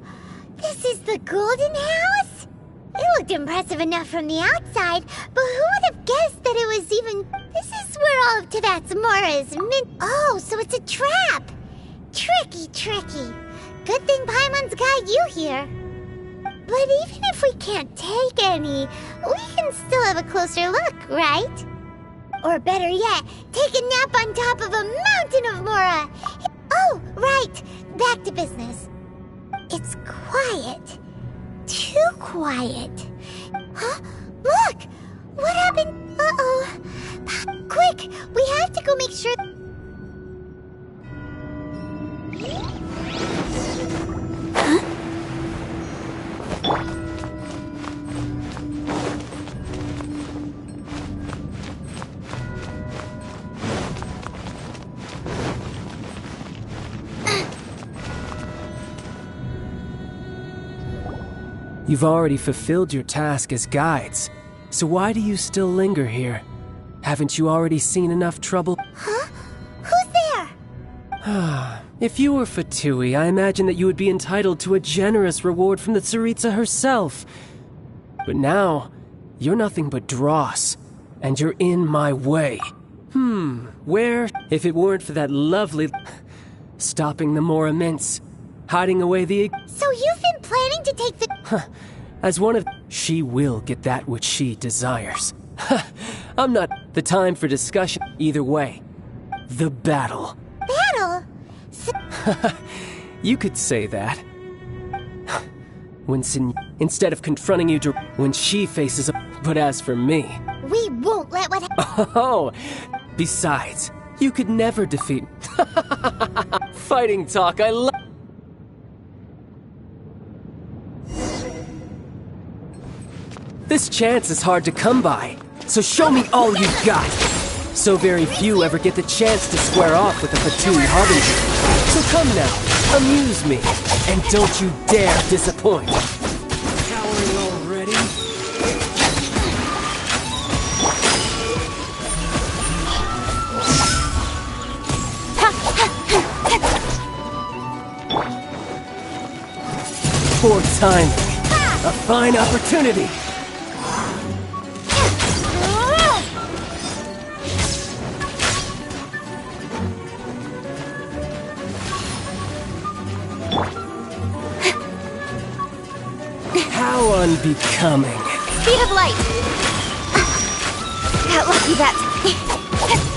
[SPEAKER 3] This is the Golden House? It looked impressive enough from the outside, but who would have guessed that it was even... This is where all of Tibet's Mora is Oh, so it's a trap! Tricky, tricky. Good thing Paimon's got you here. But even if we can't take any, we can still have a closer look, right? Or better yet, take a nap on top of a mountain of Mora. Oh, right. Back to business. It's quiet. Too quiet. Huh? Look! What happened? Uh-oh. Quick! We have to go make sure... Huh?
[SPEAKER 10] You've already fulfilled your task as guides, so why do you still linger here? Haven't you already seen enough trouble?
[SPEAKER 3] Huh? Who's there?
[SPEAKER 10] If you were Fatui, I imagine that you would be entitled to a generous reward from the Tsaritsa herself. But now, you're nothing but dross, and you're in my way. Where, if it weren't for that lovely... stopping the Mora mints, hiding away the...
[SPEAKER 3] So you've been planning to take the...
[SPEAKER 10] As one of... She will get that which she desires. I'm not the time for discussion. Either way, the battle.
[SPEAKER 3] Battle?
[SPEAKER 10] You could say that. When instead of confronting you when she faces a... But as for me...
[SPEAKER 3] We won't let what...
[SPEAKER 10] Oh! Besides, you could never defeat... Fighting talk, I love... This chance is hard to come by, so show me all you've got. So very few ever get the chance to square off with a Fatui Harbinger. So come now, amuse me, and don't you dare disappoint. Cowering already? Poor timing. A fine opportunity. How unbecoming.
[SPEAKER 3] Speed of light. Got lucky that...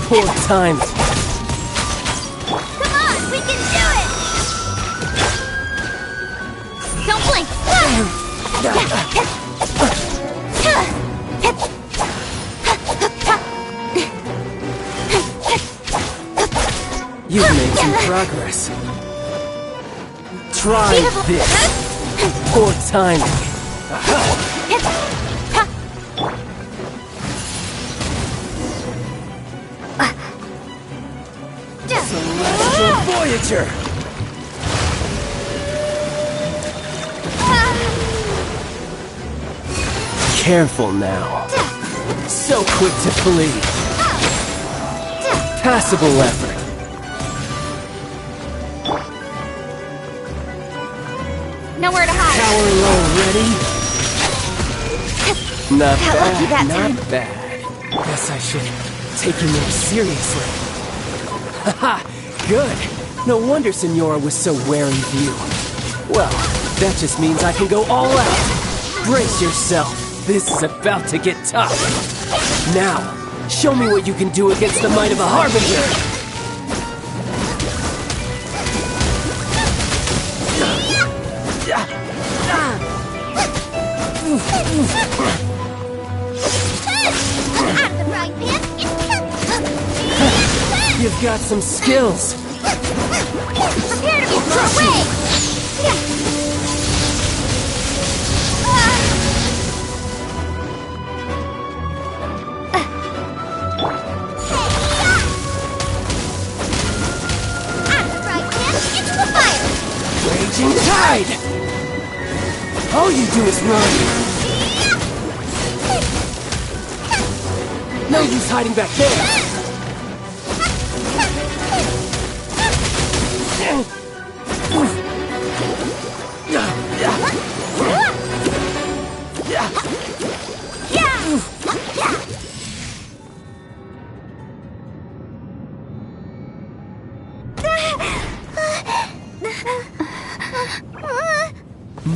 [SPEAKER 10] Poor timing.
[SPEAKER 3] Come on, we can do it! Don't blink!
[SPEAKER 10] You've made some progress. Try this. Poor timing. Celestial Voyager! Careful now. So quick to flee. Passable effort.
[SPEAKER 3] Nowhere to hide.
[SPEAKER 10] Cowering already? Not
[SPEAKER 3] Got lucky that
[SPEAKER 10] bad,
[SPEAKER 3] time.
[SPEAKER 10] not bad. Guess I should take you more seriously. Haha, good. No wonder Senora was so wary of you. Well, that just means I can go all out. Brace yourself. This is about to get tough. Now, show me what you can do against the might of a Harbinger.
[SPEAKER 3] Out of the frying pan.
[SPEAKER 10] got some skills.
[SPEAKER 3] Prepare to be thrown away!
[SPEAKER 10] Raging tide! All you do is run. No use hiding back there.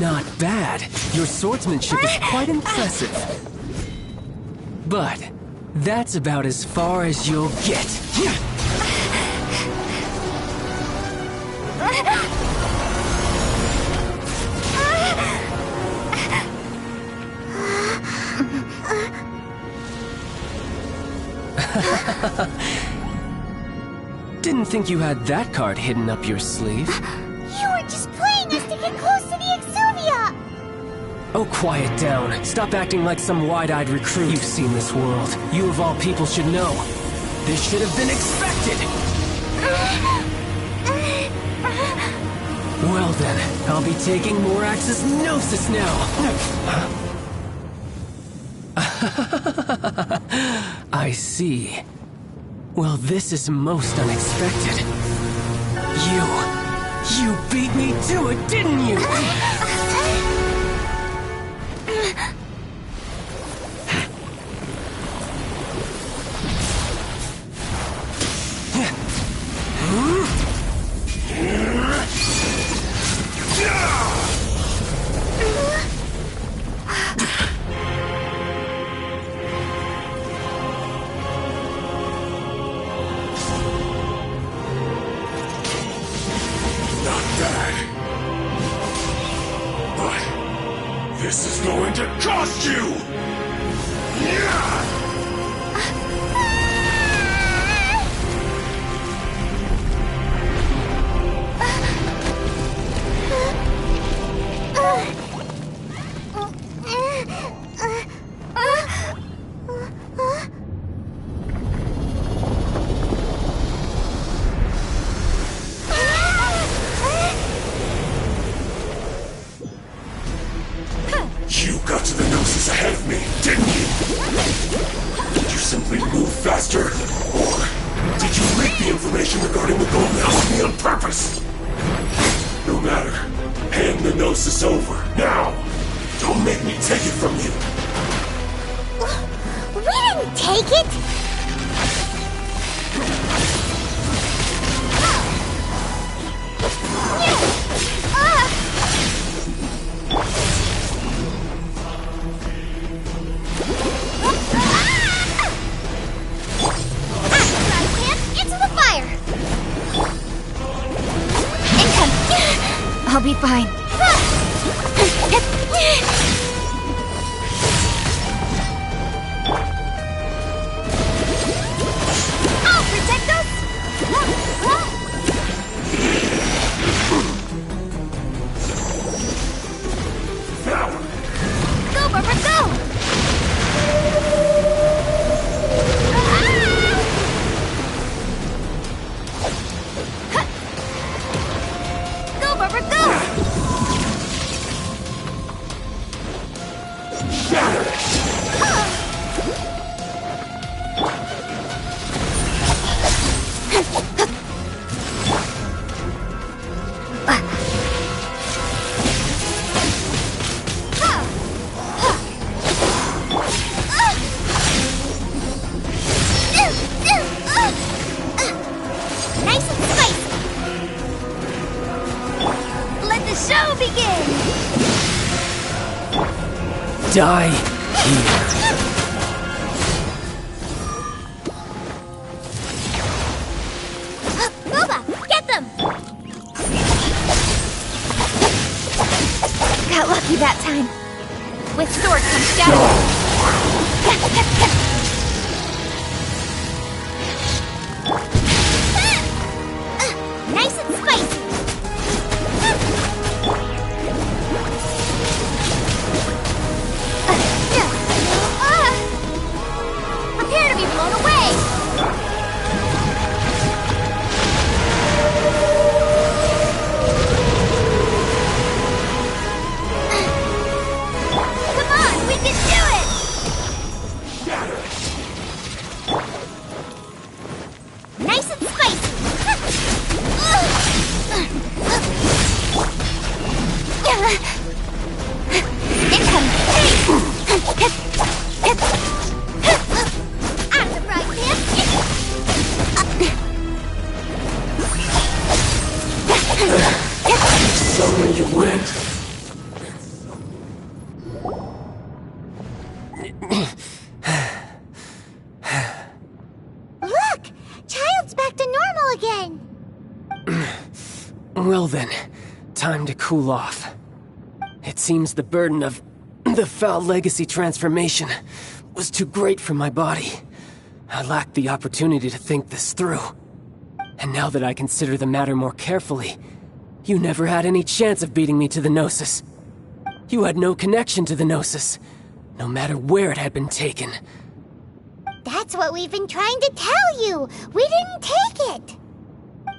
[SPEAKER 10] Not bad. Your swordsmanship is quite impressive. But that's about as far as you'll get. Didn't think you had that card hidden up your sleeve.
[SPEAKER 3] You were just playing us to get close to the Exuvia!
[SPEAKER 10] Oh, quiet down. Stop acting like some wide-eyed recruit. You've seen this world. You of all people should know. This should have been expected! Well then, I'll be taking Morax's Gnosis now! I see. Well, this is most unexpected. You beat me to it, didn't you?
[SPEAKER 13] This is going to cost you! You got to the Gnosis ahead of me, didn't you? Did you simply move faster? Or did you leak the information regarding the Golden House to me on purpose? No matter. Hand the Gnosis over, now! Don't make me take it from you!
[SPEAKER 3] We didn't take it!
[SPEAKER 4] I'll be fine.
[SPEAKER 3] I'll protect us! Go, Barbara, go! Go, Barbara, go! Nice and spicy! Let the show begin!
[SPEAKER 10] Die here.
[SPEAKER 3] Boba, get them!
[SPEAKER 4] Got lucky that time. With sword comes shadow.
[SPEAKER 10] Well then, time to cool off. It seems the burden of the foul legacy transformation was too great for my body. I lacked the opportunity to think this through. And now that I consider the matter more carefully, you never had any chance of beating me to the Gnosis. You had no connection to the Gnosis, no matter where it had been taken.
[SPEAKER 3] That's what we've been trying to tell you! We didn't take it!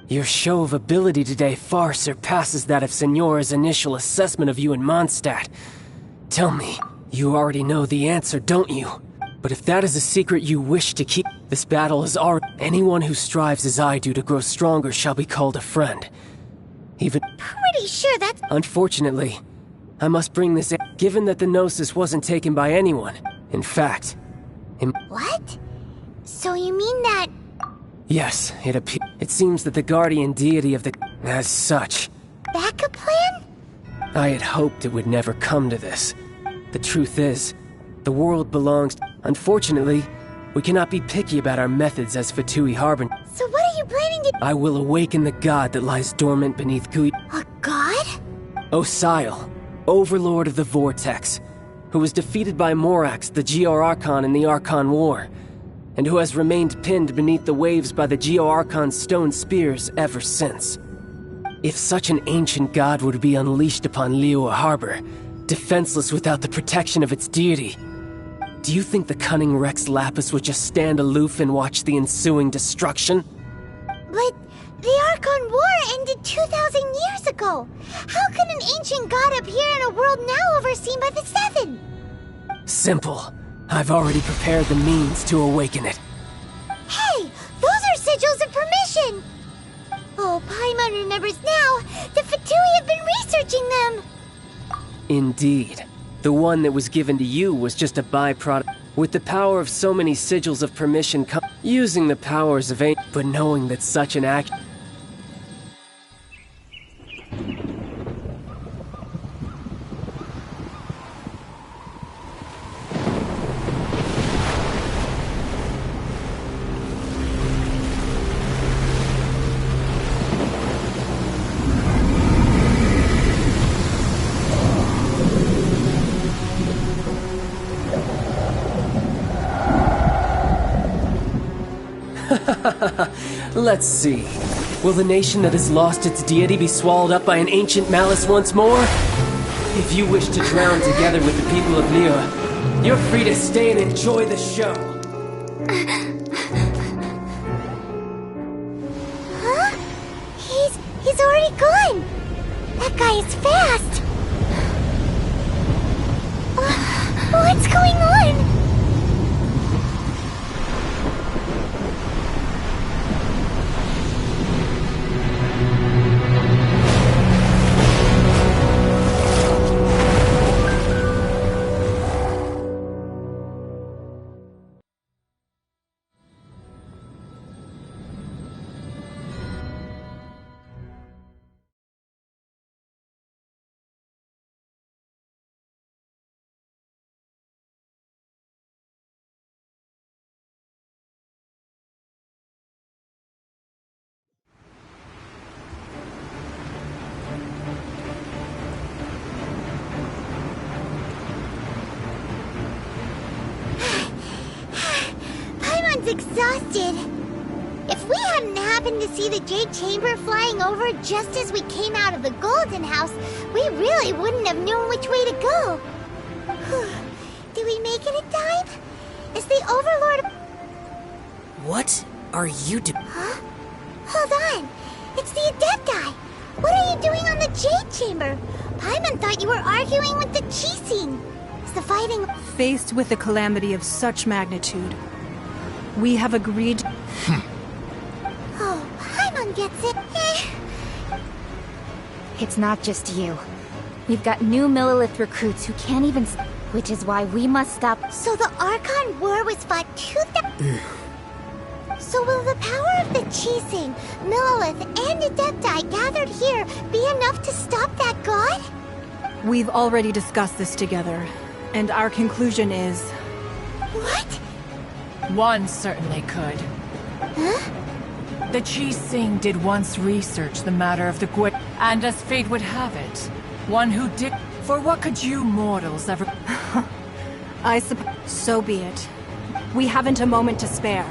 [SPEAKER 10] Your show of ability today far surpasses that of Signora's initial assessment of you in Mondstadt. Tell me, you already know the answer, don't you? But if that is a secret you wish to keep, this battle is already... Anyone who strives as I do to grow stronger shall be called a friend. Even...
[SPEAKER 3] Pretty sure that's...
[SPEAKER 10] Unfortunately, I must bring this in, given that the Gnosis wasn't taken by anyone. In fact...
[SPEAKER 3] What? So you mean that...
[SPEAKER 10] Yes, it seems that the guardian deity of the... As such...
[SPEAKER 3] Backup plan?
[SPEAKER 10] I had hoped it would never come to this. The truth is, the world belongs... Unfortunately, we cannot be picky about our methods as Fatui Harbin.
[SPEAKER 3] So what are you planning to...
[SPEAKER 10] I will awaken the god that lies dormant beneath Gui...
[SPEAKER 3] A god?
[SPEAKER 10] Osial, overlord of the Vortex, who was defeated by Morax, the Geo-Archon in the Archon War, and who has remained pinned beneath the waves by the Geo-Archon's stone spears ever since. If such an ancient god were to be unleashed upon Liyue Harbor, defenseless without the protection of its deity, do you think the cunning Rex Lapis would just stand aloof and watch the ensuing destruction?
[SPEAKER 3] But the Archon War ended 2,000 years ago. How can an ancient god appear in a world now overseen by the Seven?
[SPEAKER 10] Simple. I've already prepared the means to awaken it.
[SPEAKER 3] Hey! Those are sigils of permission! Oh, Paimon remembers now! The Fatui have been researching them!
[SPEAKER 10] Indeed. The one that was given to you was just a byproduct. With the power of so many sigils of permission using the powers of ancient, but knowing that such an act... Let's see. Will the nation that has lost its deity be swallowed up by an ancient malice once more? If you wish to drown together with the people of Liyue, you're free to stay and enjoy the show.
[SPEAKER 3] Huh? He's already gone! That guy is fast! What's going on? Exhausted. If we hadn't happened to see the Jade Chamber flying over just as we came out of the Golden House, we really wouldn't have known which way to go. Did we make it in time? Is the Overlord...
[SPEAKER 10] What are you doing?
[SPEAKER 3] Huh? Hold on. It's the Adepti. What are you doing on the Jade Chamber? Paimon thought you were arguing with the Qixing. Is the fighting...
[SPEAKER 11] Faced with a calamity of such magnitude, we have agreed...
[SPEAKER 3] Oh, Paimon gets it.
[SPEAKER 4] It's not just you. We've got new Millilith recruits who can't even... Which is why we must stop...
[SPEAKER 3] So the Archon War was fought 2,000... So will the power of the Qixing, Millilith, and Adepti gathered here be enough to stop that god?
[SPEAKER 11] We've already discussed this together, and our conclusion is...
[SPEAKER 3] What?
[SPEAKER 6] One certainly could.
[SPEAKER 3] Huh?
[SPEAKER 15] The Chi-Sing did once research the matter of the Gui, and as fate would have it, one who did. For what could you mortals ever?
[SPEAKER 11] I suppose. So be it. We haven't a moment to spare.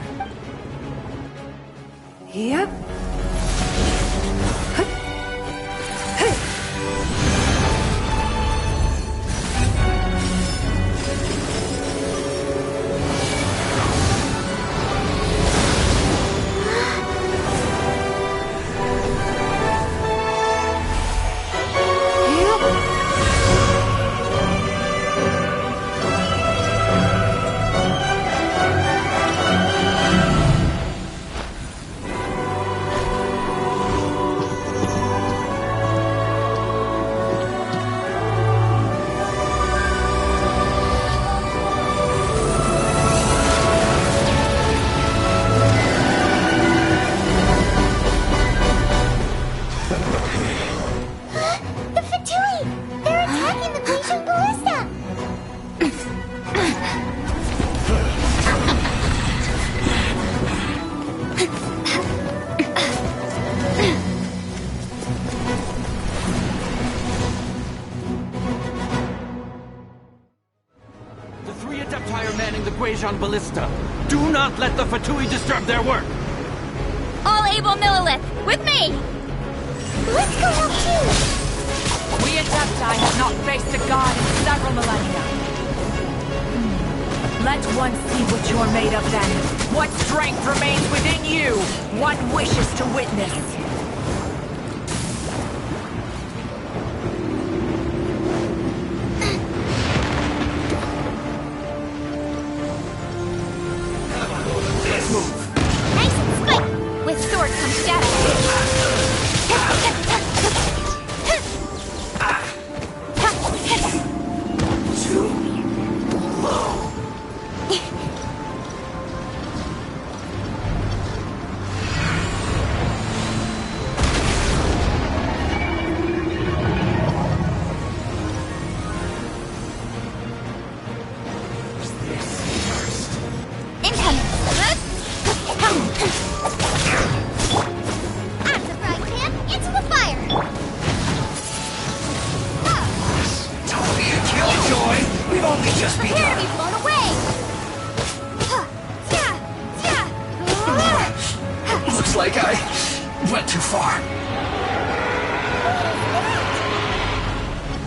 [SPEAKER 11] Yep.
[SPEAKER 16] Ballista. Do not let the Fatui disturb their work!
[SPEAKER 4] All able Millilith, with me!
[SPEAKER 3] Let's go help too!
[SPEAKER 15] We Adepti have not faced a god in several millennia. Let one see what you're made of then. What strength remains within you? One wishes to witness.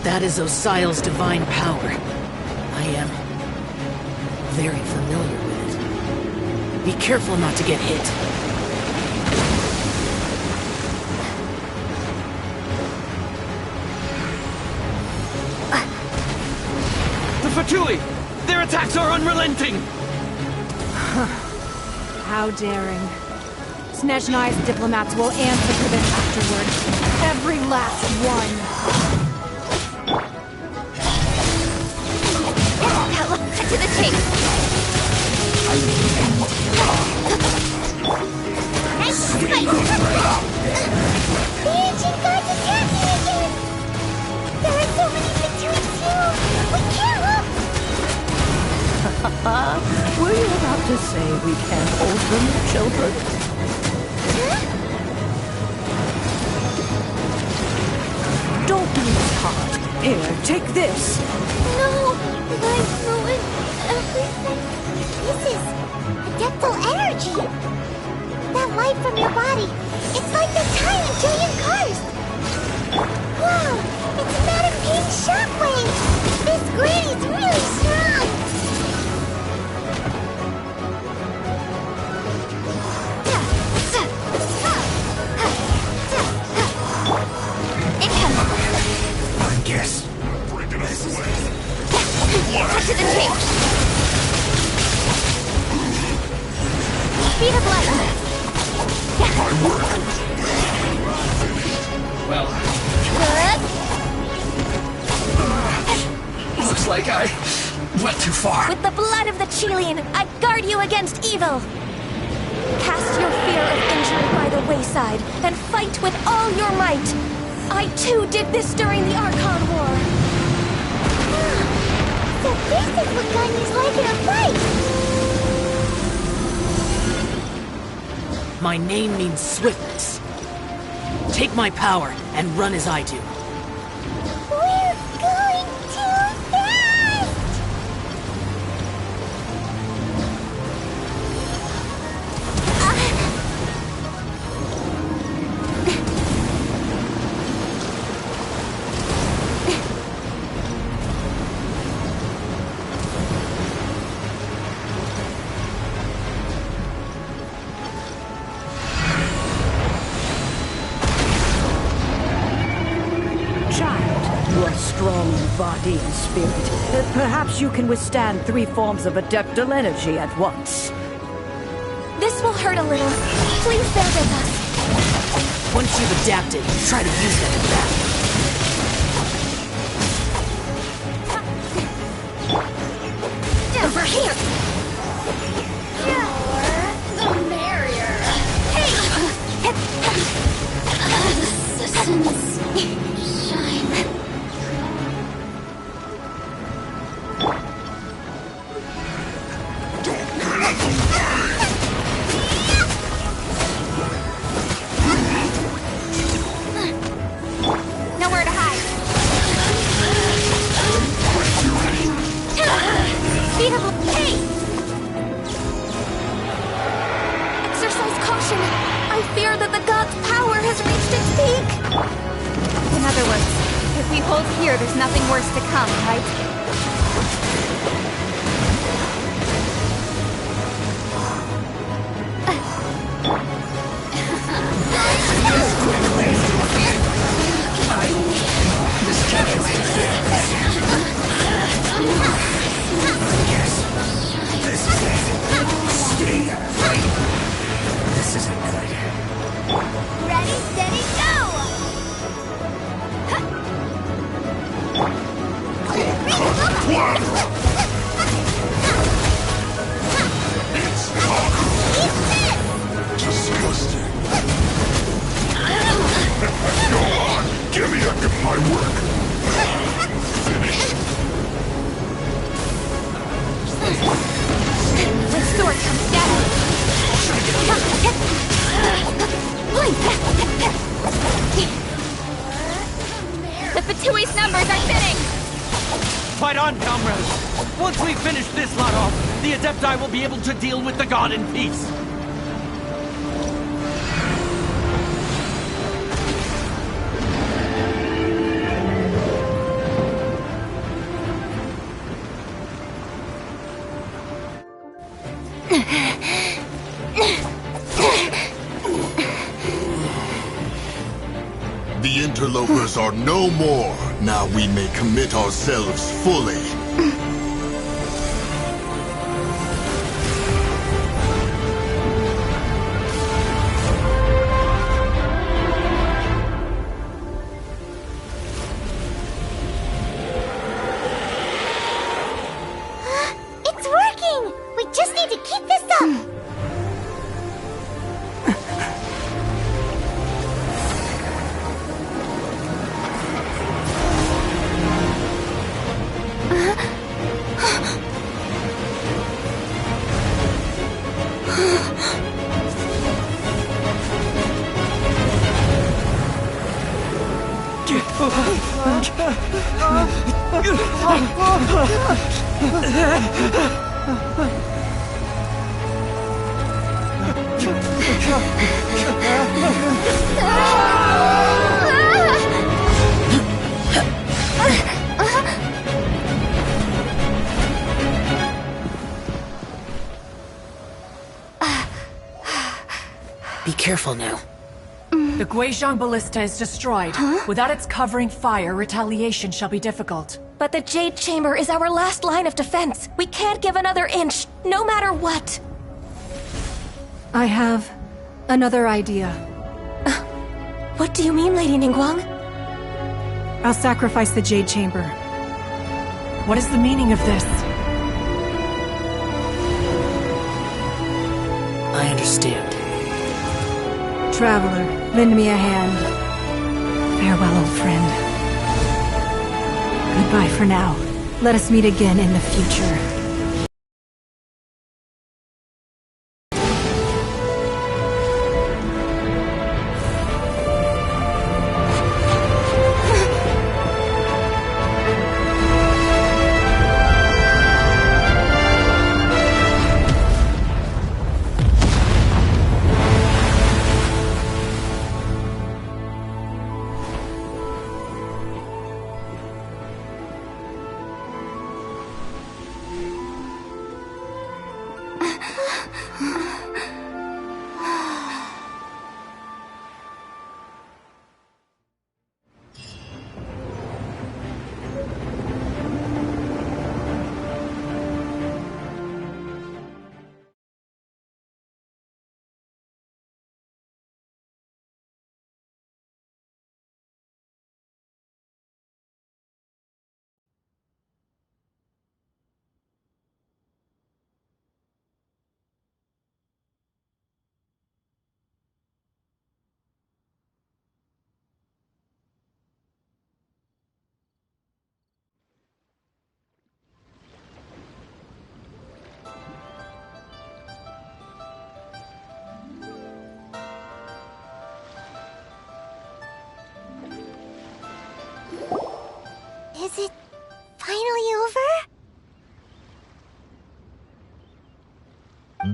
[SPEAKER 15] That is Osial's divine power. I am very familiar with it. Be careful not to get hit.
[SPEAKER 16] The Fatui! Their attacks are unrelenting!
[SPEAKER 11] How daring. Snezhnai's diplomats will answer for this afterward. Every last one.
[SPEAKER 4] To the chase!
[SPEAKER 3] Nice fight! The ancient gods attacking again! There are so many Fatui too! We can't look!
[SPEAKER 17] Were you about to say we can't hold them, children?
[SPEAKER 3] Huh?
[SPEAKER 17] Don't be hard. Here, take this.
[SPEAKER 3] No! I've ruined everything. This is adeptal energy. That light from your body, it's like the tiny Julian Karst. Wow, it's Madame Ping's shockwave. This Granny's really strong.
[SPEAKER 13] I guess. This is
[SPEAKER 4] Cut to the chase! Speed of light!
[SPEAKER 13] Well.
[SPEAKER 4] Good.
[SPEAKER 13] Looks like I went too far.
[SPEAKER 12] With the blood of the Chilean, I guard you against evil. Cast your fear of injury by the wayside and fight with all your might. I too did this during the Archon War.
[SPEAKER 3] So this is what Ganya's like in a fight!
[SPEAKER 15] My name means swiftness. Take my power and run as I do.
[SPEAKER 3] We're going too fast!
[SPEAKER 17] You are strong in body and spirit. Perhaps you can withstand 3 forms of adeptal energy at once.
[SPEAKER 12] This will hurt a little. Please bear with us.
[SPEAKER 15] Once you've adapted, try to use them in battle.
[SPEAKER 12] Over here!
[SPEAKER 3] The merrier.
[SPEAKER 12] Hey!
[SPEAKER 3] Assassins shine.
[SPEAKER 12] Nowhere to hide. Speed up! Hey! Exercise caution. I fear that the god's power has reached its peak.
[SPEAKER 4] In other words, if we hold here, there's nothing worse to come, right?
[SPEAKER 13] This isn't good.
[SPEAKER 3] Ready, steady, go!
[SPEAKER 13] It's cockroach. Disgusting. Go on, give me my work. Finished.
[SPEAKER 4] The sword comes down. The Fatui's numbers are fitting!
[SPEAKER 16] Fight on, comrades! Once we finish this lot off, the Adepti will be able to deal with the god in peace.
[SPEAKER 13] The interlopers are no more. Now we may commit ourselves fully.
[SPEAKER 3] It's working! We just need to keep this up!
[SPEAKER 15] Be careful now.
[SPEAKER 18] The Guizhong Ballista is destroyed. Without its covering fire, retaliation shall be difficult.
[SPEAKER 12] But the Jade Chamber is our last line of defense. We can't give another inch, no matter what.
[SPEAKER 11] I have another idea.
[SPEAKER 12] What do you mean, Lady Ningguang?
[SPEAKER 11] I'll sacrifice the Jade Chamber.
[SPEAKER 18] What is the meaning of this?
[SPEAKER 15] I understand.
[SPEAKER 11] Traveler, lend me a hand. Farewell, old friend. Goodbye for now. Let us meet again in the future.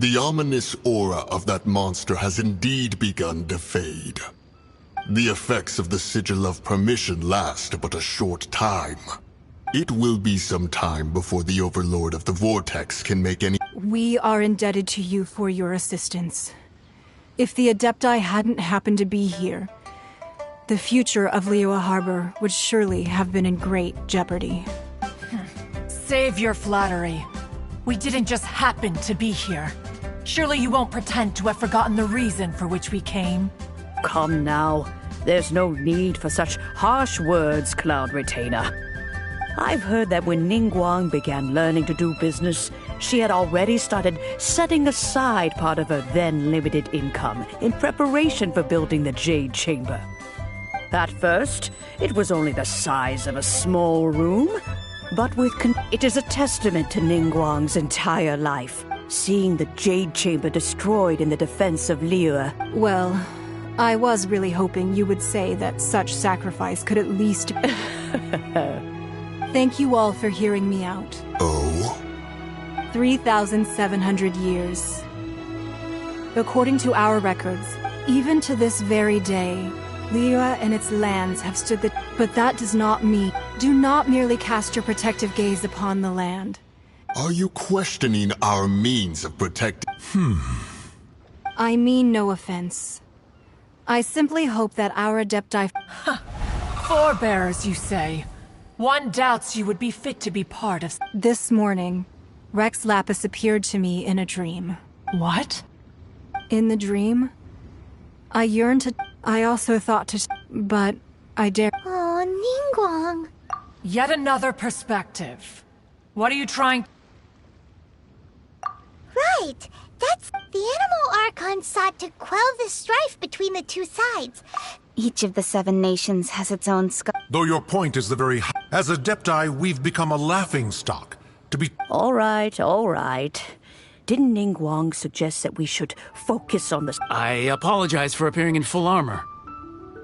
[SPEAKER 13] The ominous aura of that monster has indeed begun to fade. The effects of the Sigil of Permission last but a short time. It will be some time before the Overlord of the Vortex can make any—
[SPEAKER 11] We are indebted to you for your assistance. If the Adepti hadn't happened to be here, the future of Liyue Harbor would surely have been in great jeopardy.
[SPEAKER 18] Save your flattery. We didn't just happen to be here. Surely you won't pretend to have forgotten the reason for which we came.
[SPEAKER 17] Come now. There's no need for such harsh words, Cloud Retainer. I've heard that when Ningguang began learning to do business, she had already started setting aside part of her then limited income in preparation for building the Jade Chamber. At first, it was only the size of a small room, but it is a testament to Ningguang's entire life, seeing the Jade Chamber destroyed in the defense of Liyue.
[SPEAKER 11] Well, I was really hoping you would say that such sacrifice could at least— Thank you all for hearing me out.
[SPEAKER 13] Oh?
[SPEAKER 11] 3,700 years. According to our records, even to this very day, Liyue and its lands have stood the— But that does not mean— Do not merely cast your protective gaze upon the land.
[SPEAKER 13] Are you questioning our means of protecting—
[SPEAKER 11] I mean no offense. I simply hope that our Adepti—
[SPEAKER 18] Forebears, you say? One doubts you would be fit to be part of—
[SPEAKER 11] This morning, Rex Lapis appeared to me in a dream.
[SPEAKER 18] What?
[SPEAKER 11] In the dream, I yearned to— I also thought to— But I dare—
[SPEAKER 3] Oh, Ningguang.
[SPEAKER 18] Yet another perspective. What are you trying—
[SPEAKER 3] Right. That's— The Animal Archon sought to quell the strife between the two sides.
[SPEAKER 4] Each of the 7 nations has its own
[SPEAKER 19] Though your point is the very— As Adepti, we've become a laughingstock. To be—
[SPEAKER 17] All right, all right. Didn't Ningguang suggest that we should focus on the—
[SPEAKER 16] I apologize for appearing in full armor.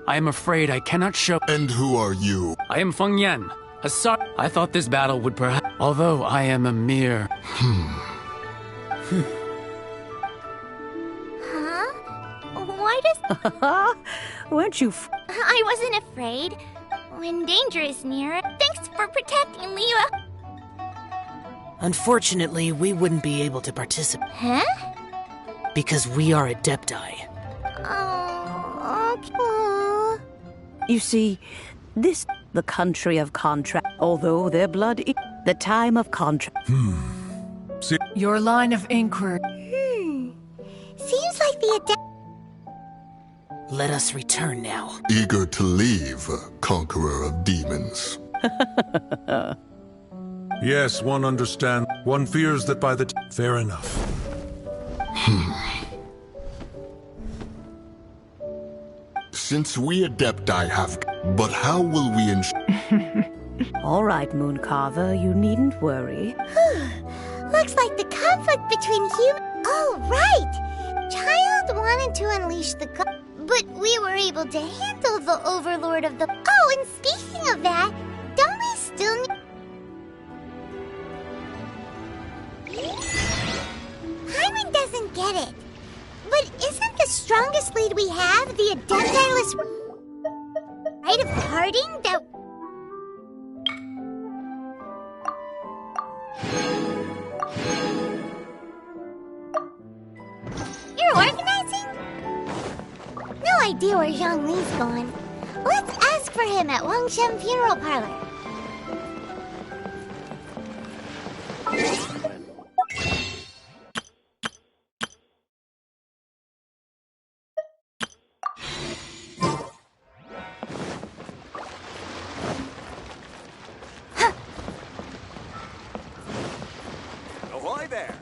[SPEAKER 16] I am afraid I cannot show—
[SPEAKER 13] And who are you?
[SPEAKER 16] I am Feng Yan, a I thought this battle would perhaps— Although I am a mere—
[SPEAKER 3] Huh? Why does—
[SPEAKER 17] Weren't you—
[SPEAKER 3] I wasn't afraid. When danger is near, thanks for protecting Liyue.
[SPEAKER 15] Unfortunately, we wouldn't be able to participate.
[SPEAKER 3] Huh?
[SPEAKER 15] Because we are Adepti.
[SPEAKER 3] Oh, okay.
[SPEAKER 17] You see, this— the country of contract, although their blood is— the time of contract.
[SPEAKER 18] Your line of inquiry.
[SPEAKER 3] Seems like the
[SPEAKER 15] Let us return now.
[SPEAKER 13] Eager to leave, conqueror of demons.
[SPEAKER 19] Yes, one understands. One fears that by the— Fair enough.
[SPEAKER 13] Since we Adepti have— But how will we ensure—
[SPEAKER 17] All right, Mooncarver, you needn't worry.
[SPEAKER 3] Looks like the conflict between human— Oh, right! Child wanted to unleash the but we were able to handle the Overlord of the— Oh, and speaking of that, don't we still need— Hyman doesn't get it. But isn't the strongest lead we have the Adeptiless right of parting that— You're organizing? No idea where Zhang Li's gone. Let's ask for him at Wangshen Funeral Parlor.
[SPEAKER 20] Ahoy there!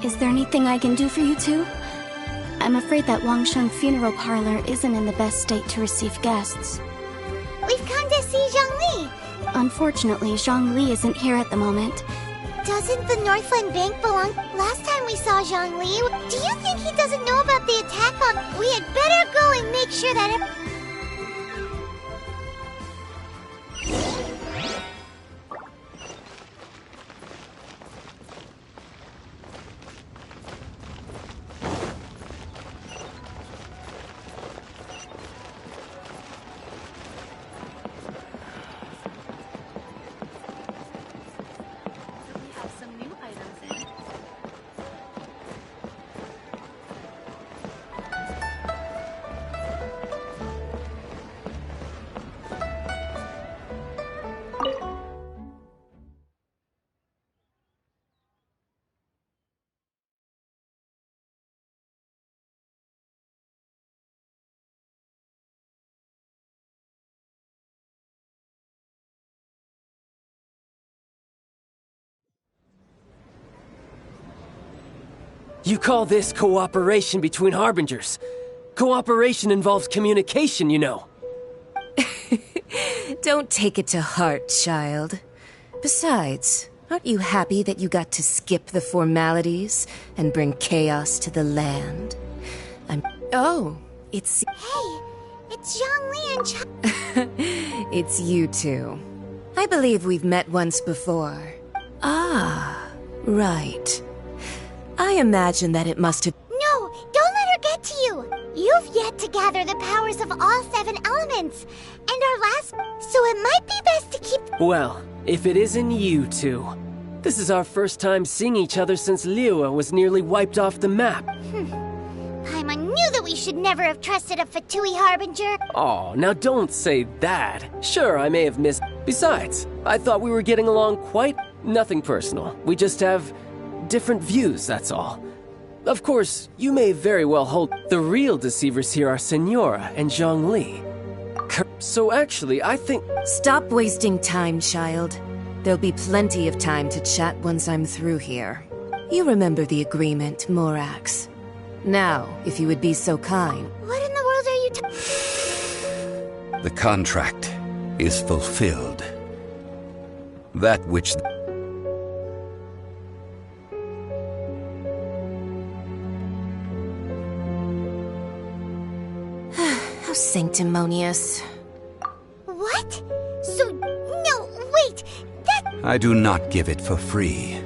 [SPEAKER 4] Is there anything I can do for you two? I'm afraid that Wangsheng funeral parlor isn't in the best state to receive guests.
[SPEAKER 3] We've come to see Zhongli.
[SPEAKER 4] Unfortunately, Zhongli isn't here at the moment.
[SPEAKER 3] Doesn't the Northland Bank belong? Last time we saw Zhongli, do you think he doesn't know about the attack on? We had better go and make sure that
[SPEAKER 10] You call this cooperation between Harbingers? Cooperation involves communication, you know.
[SPEAKER 21] Don't take it to heart, child. Besides, aren't you happy that you got to skip the formalities and bring chaos to the land? Oh, it's...
[SPEAKER 3] Hey, it's Zhongli and
[SPEAKER 21] It's you two. I believe we've met once before. Ah, right. I imagine that it must have...
[SPEAKER 3] No, don't let her get to you. You've yet to gather the powers of all 7 elements. And our last... So it might be best to keep...
[SPEAKER 10] Well, if it isn't you two. This is our first time seeing each other since Liyue was nearly wiped off the map.
[SPEAKER 3] Paimon knew that we should never have trusted a Fatui Harbinger.
[SPEAKER 10] Oh, now don't say that. Sure, I may have missed... Besides, I thought we were getting along quite... Nothing personal. We just have... different views, that's all. Of course, you may very well hold... The real deceivers here are Senora and Zhongli. So actually, I think...
[SPEAKER 21] Stop wasting time, child. There'll be plenty of time to chat once I'm through here. You remember the agreement, Morax. Now, if you would be so kind...
[SPEAKER 3] What in the world are you
[SPEAKER 1] The contract is fulfilled. That which...
[SPEAKER 21] How sanctimonious.
[SPEAKER 3] What? So... No, wait! That...
[SPEAKER 1] I do not give it for free.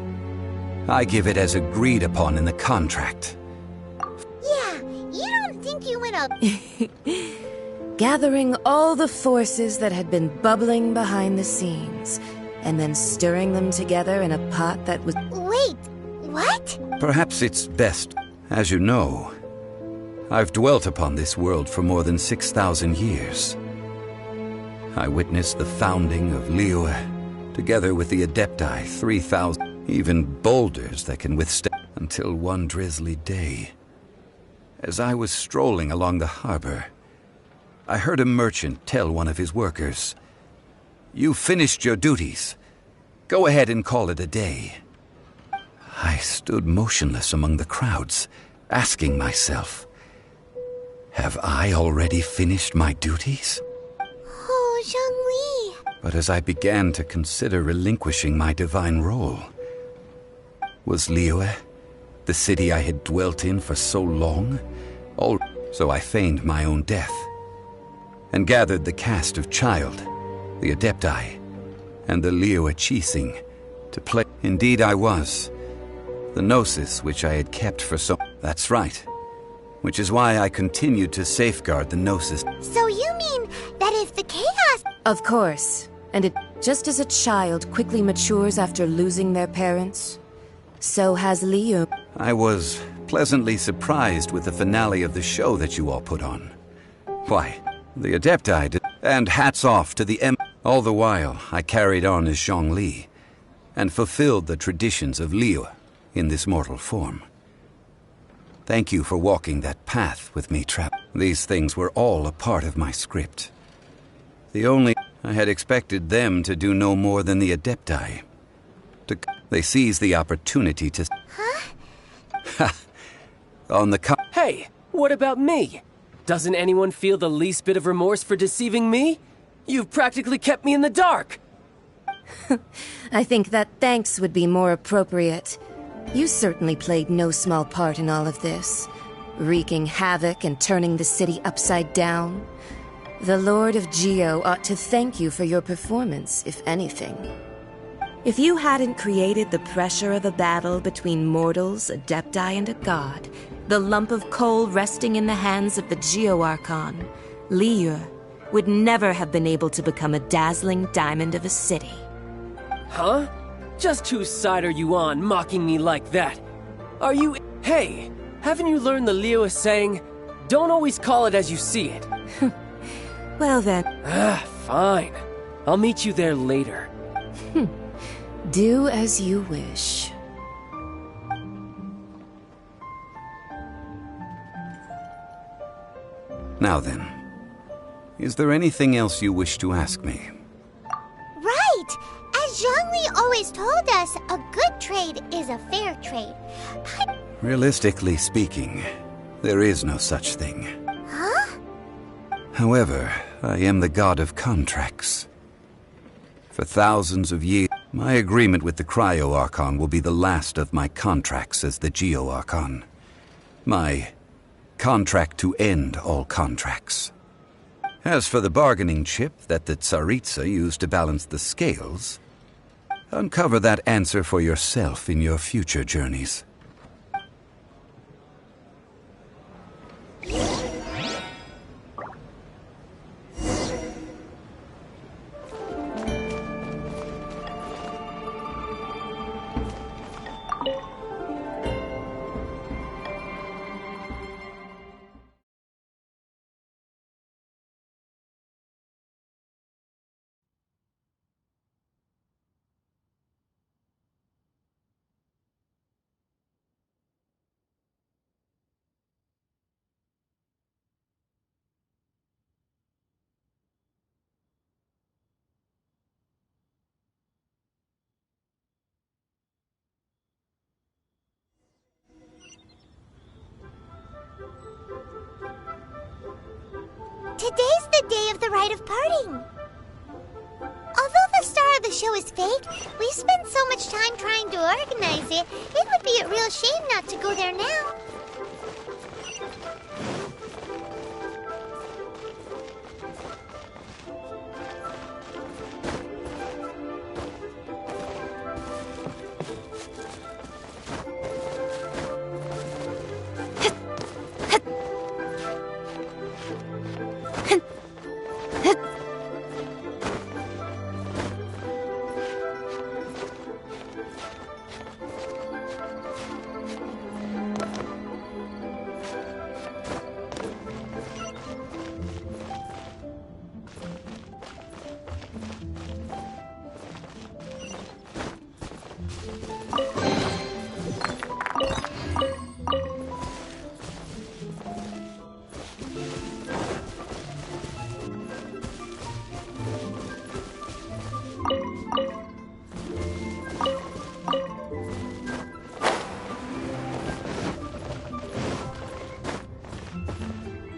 [SPEAKER 1] I give it as agreed upon in the contract.
[SPEAKER 3] Yeah, you don't think you went up...
[SPEAKER 21] Gathering all the forces that had been bubbling behind the scenes, and then stirring them together in a pot that was...
[SPEAKER 3] Wait, what?
[SPEAKER 1] Perhaps it's best. As you know, I've dwelt upon this world for more than 6,000 years. I witnessed the founding of Liyue, together with the Adepti, 3,000, even boulders that can withstand, until one drizzly day. As I was strolling along the harbor, I heard a merchant tell one of his workers, "You finished your duties. Go ahead and call it a day." I stood motionless among the crowds, asking myself, have I already finished my duties?
[SPEAKER 3] Oh, Zhongli.
[SPEAKER 1] But as I began to consider relinquishing my divine role, was Liyue, the city I had dwelt in for so long, so I feigned my own death, and gathered the cast of Child, the Adepti, and the Liyue Qixing to play. Indeed I was. The Gnosis which I had kept for so... That's right. Which is why I continued to safeguard the Gnosis.
[SPEAKER 3] So you mean that if the chaos...
[SPEAKER 21] Of course. And it... Just as a child quickly matures after losing their parents, so has Liyue.
[SPEAKER 1] I was pleasantly surprised with the finale of the show that you all put on. Why, the Adepti did... And hats off to the All the while, I carried on as Zhongli, and fulfilled the traditions of Liyue in this mortal form. Thank you for walking that path with me, Trap. These things were all a part of my script. I had expected them to do no more than the Adepti. They seized the opportunity to...
[SPEAKER 3] Huh?
[SPEAKER 1] On the
[SPEAKER 10] Hey, what about me? Doesn't anyone feel the least bit of remorse for deceiving me? You've practically kept me in the dark.
[SPEAKER 21] I think that thanks would be more appropriate. You certainly played no small part in all of this, wreaking havoc and turning the city upside down. The Lord of Geo ought to thank you for your performance, if anything. If you hadn't created the pressure of a battle between mortals, adepti, and a god, the lump of coal resting in the hands of the Geo Archon, Liyue, would never have been able to become a dazzling diamond of a city.
[SPEAKER 10] Huh? Just whose side are you on, mocking me like that? Are you... Hey, haven't you learned the Liyue saying, don't always call it as you see it?
[SPEAKER 21] Well then...
[SPEAKER 10] Fine. I'll meet you there later.
[SPEAKER 21] Do as you wish.
[SPEAKER 1] Now then, is there anything else you wish to ask me?
[SPEAKER 3] Right! As Zhongli always told us, a good trade is a fair trade.
[SPEAKER 1] Realistically speaking, there is no such thing.
[SPEAKER 3] Huh?
[SPEAKER 1] However, I am the god of contracts. For thousands of years, my agreement with the Cryo Archon will be the last of my contracts as the Geo Archon. My contract to end all contracts. As for the bargaining chip that the Tsaritsa used to balance the scales, uncover that answer for yourself in your future journeys.
[SPEAKER 3] Today's the day of the rite of parting. Although the star of the show is fake, we spent so much time trying to organize it, it would be a real shame not to go there now.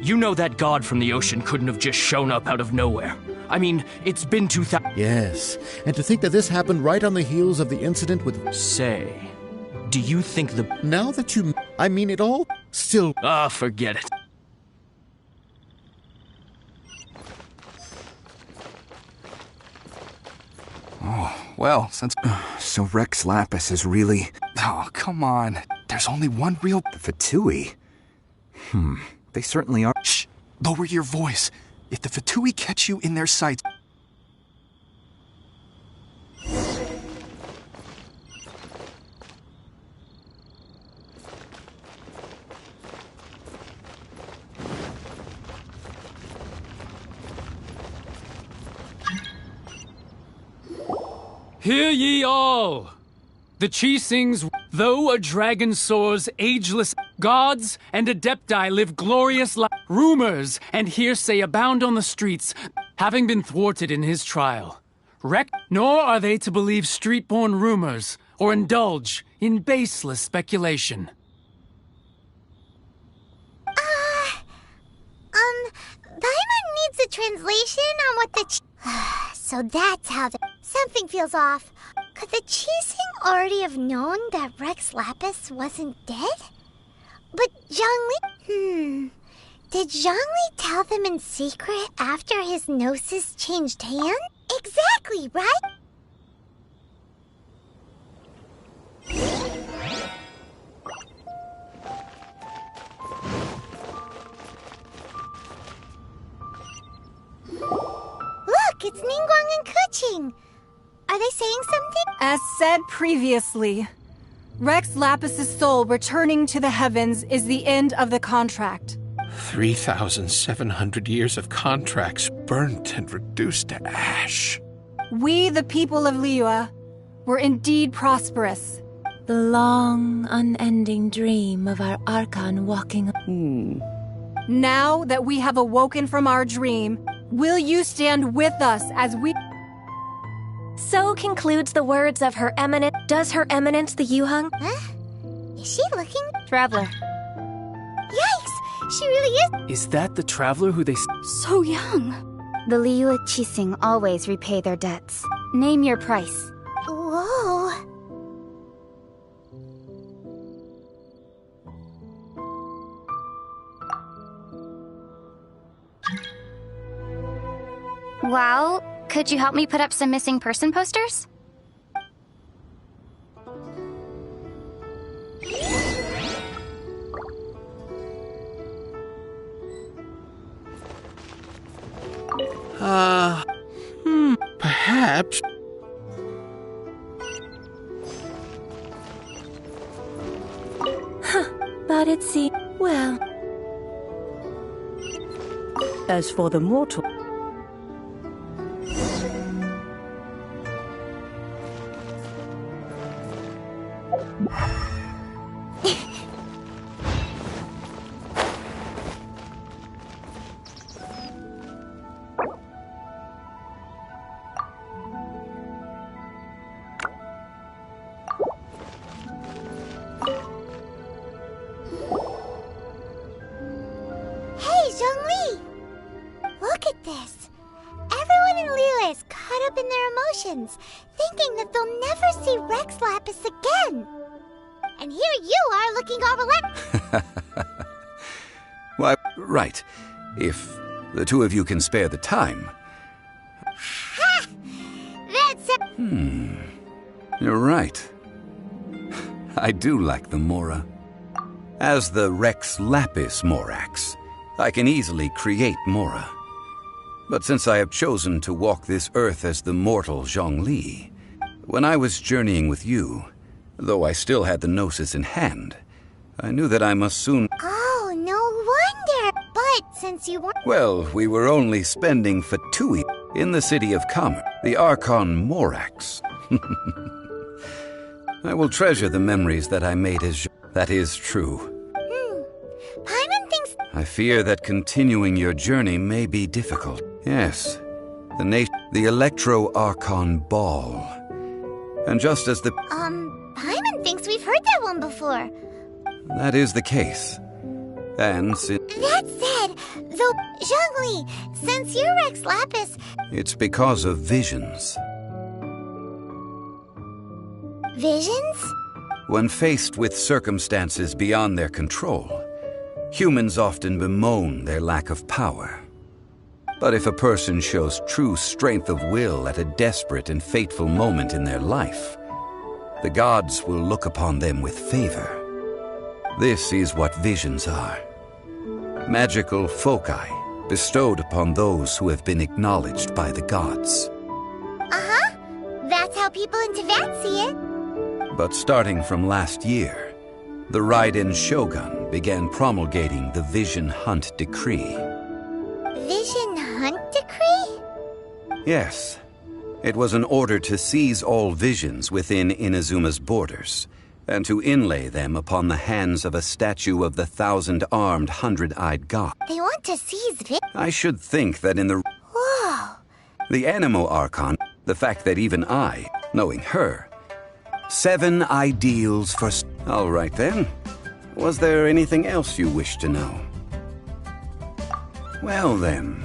[SPEAKER 16] You know that god from the ocean couldn't have just shown up out of nowhere. I mean, it's been 2,000...
[SPEAKER 2] Yes, and to think that this happened right on the heels of the incident with...
[SPEAKER 16] Say, do you think the...
[SPEAKER 2] Now that you... I mean it all? Still...
[SPEAKER 16] forget it.
[SPEAKER 22] Oh, well, since... So Rex Lapis is really... Oh, come on. There's only one real... The Fatui? They certainly are... Shh! Lower your voice. If the Fatui catch you in their sights...
[SPEAKER 23] Hear ye all! The Qixings, though a dragon soars ageless, gods and adepti live glorious lives. Rumors and hearsay abound on the streets, having been thwarted in his trial. Nor are they to believe street-born rumors or indulge in baseless speculation.
[SPEAKER 3] translation on what the So that's how something feels off. Could the Qixing already have known that Rex Lapis wasn't dead? But Zhongli... Did Zhongli tell them in secret after his gnosis changed hands? Exactly, right? Look, it's Ningguang and Keqing. Are they saying something?
[SPEAKER 11] As said previously, Rex Lapis's soul returning to the heavens is the end of the contract.
[SPEAKER 7] 3,700 years of contracts burnt and reduced to ash.
[SPEAKER 11] We, the people of Liyue, were indeed prosperous.
[SPEAKER 21] The long, unending dream of our Archon walking...
[SPEAKER 11] Now that we have awoken from our dream, will you stand with us as we...
[SPEAKER 12] So concludes the words of Her Eminence. Does Her Eminence the Yuheng?
[SPEAKER 3] Huh? Is she looking?
[SPEAKER 4] Traveler.
[SPEAKER 3] Yikes! She really is.
[SPEAKER 5] Is that the traveler who they...
[SPEAKER 4] So young. The Liyue Qixing always repay their debts. Name your price.
[SPEAKER 3] Whoa.
[SPEAKER 4] Well, could you help me put up some missing person posters?
[SPEAKER 7] Perhaps.
[SPEAKER 21] But it seems... well...
[SPEAKER 17] As for the mortal...
[SPEAKER 3] Hey, Zhongli! Look at this. Everyone in Liyue is caught up in their emotions, thinking that they'll never see Rex Lapis again. And here you are looking all relaxed.
[SPEAKER 1] Why, right. If the two of you can spare the time.
[SPEAKER 3] Ha! That's a...
[SPEAKER 1] You're right. I do like the Mora. As the Rex Lapis Morax, I can easily create Mora. But since I have chosen to walk this earth as the mortal Zhongli, when I was journeying with you, though I still had the Gnosis in hand, I knew that I must soon...
[SPEAKER 3] Oh, no wonder. But since you weren't...
[SPEAKER 1] Well, we were only spending Fatui in the city of Commerce, the Archon Morax. I will treasure the memories that I made as... That is true.
[SPEAKER 3] Paimon thinks...
[SPEAKER 1] I fear that continuing your journey may be difficult. Yes, the Electro-Archon Ball. And just as the...
[SPEAKER 3] Paimon thinks we've heard that one before.
[SPEAKER 1] That is the case. And
[SPEAKER 3] That said, though, Zhongli, since you're Rex Lapis...
[SPEAKER 1] It's because of visions.
[SPEAKER 3] Visions?
[SPEAKER 1] When faced with circumstances beyond their control, humans often bemoan their lack of power. But if a person shows true strength of will at a desperate and fateful moment in their life, the gods will look upon them with favor. This is what visions are. Magical foci bestowed upon those who have been acknowledged by the gods.
[SPEAKER 3] Uh-huh. That's how people in Tibet see it.
[SPEAKER 1] But starting from last year, the Raiden Shogun began promulgating the Vision Hunt Decree.
[SPEAKER 3] Vision Hunt Decree?
[SPEAKER 1] Yes. It was an order to seize all visions within Inazuma's borders, and to inlay them upon the hands of a statue of the 1,000-armed, 100-eyed god.
[SPEAKER 3] They want to seize
[SPEAKER 1] I should think that in the...
[SPEAKER 3] Whoa!
[SPEAKER 1] The Animo Archon, the fact that even I, knowing her... 7 ideals for... All right then. Was there anything else you wish to know? Well then...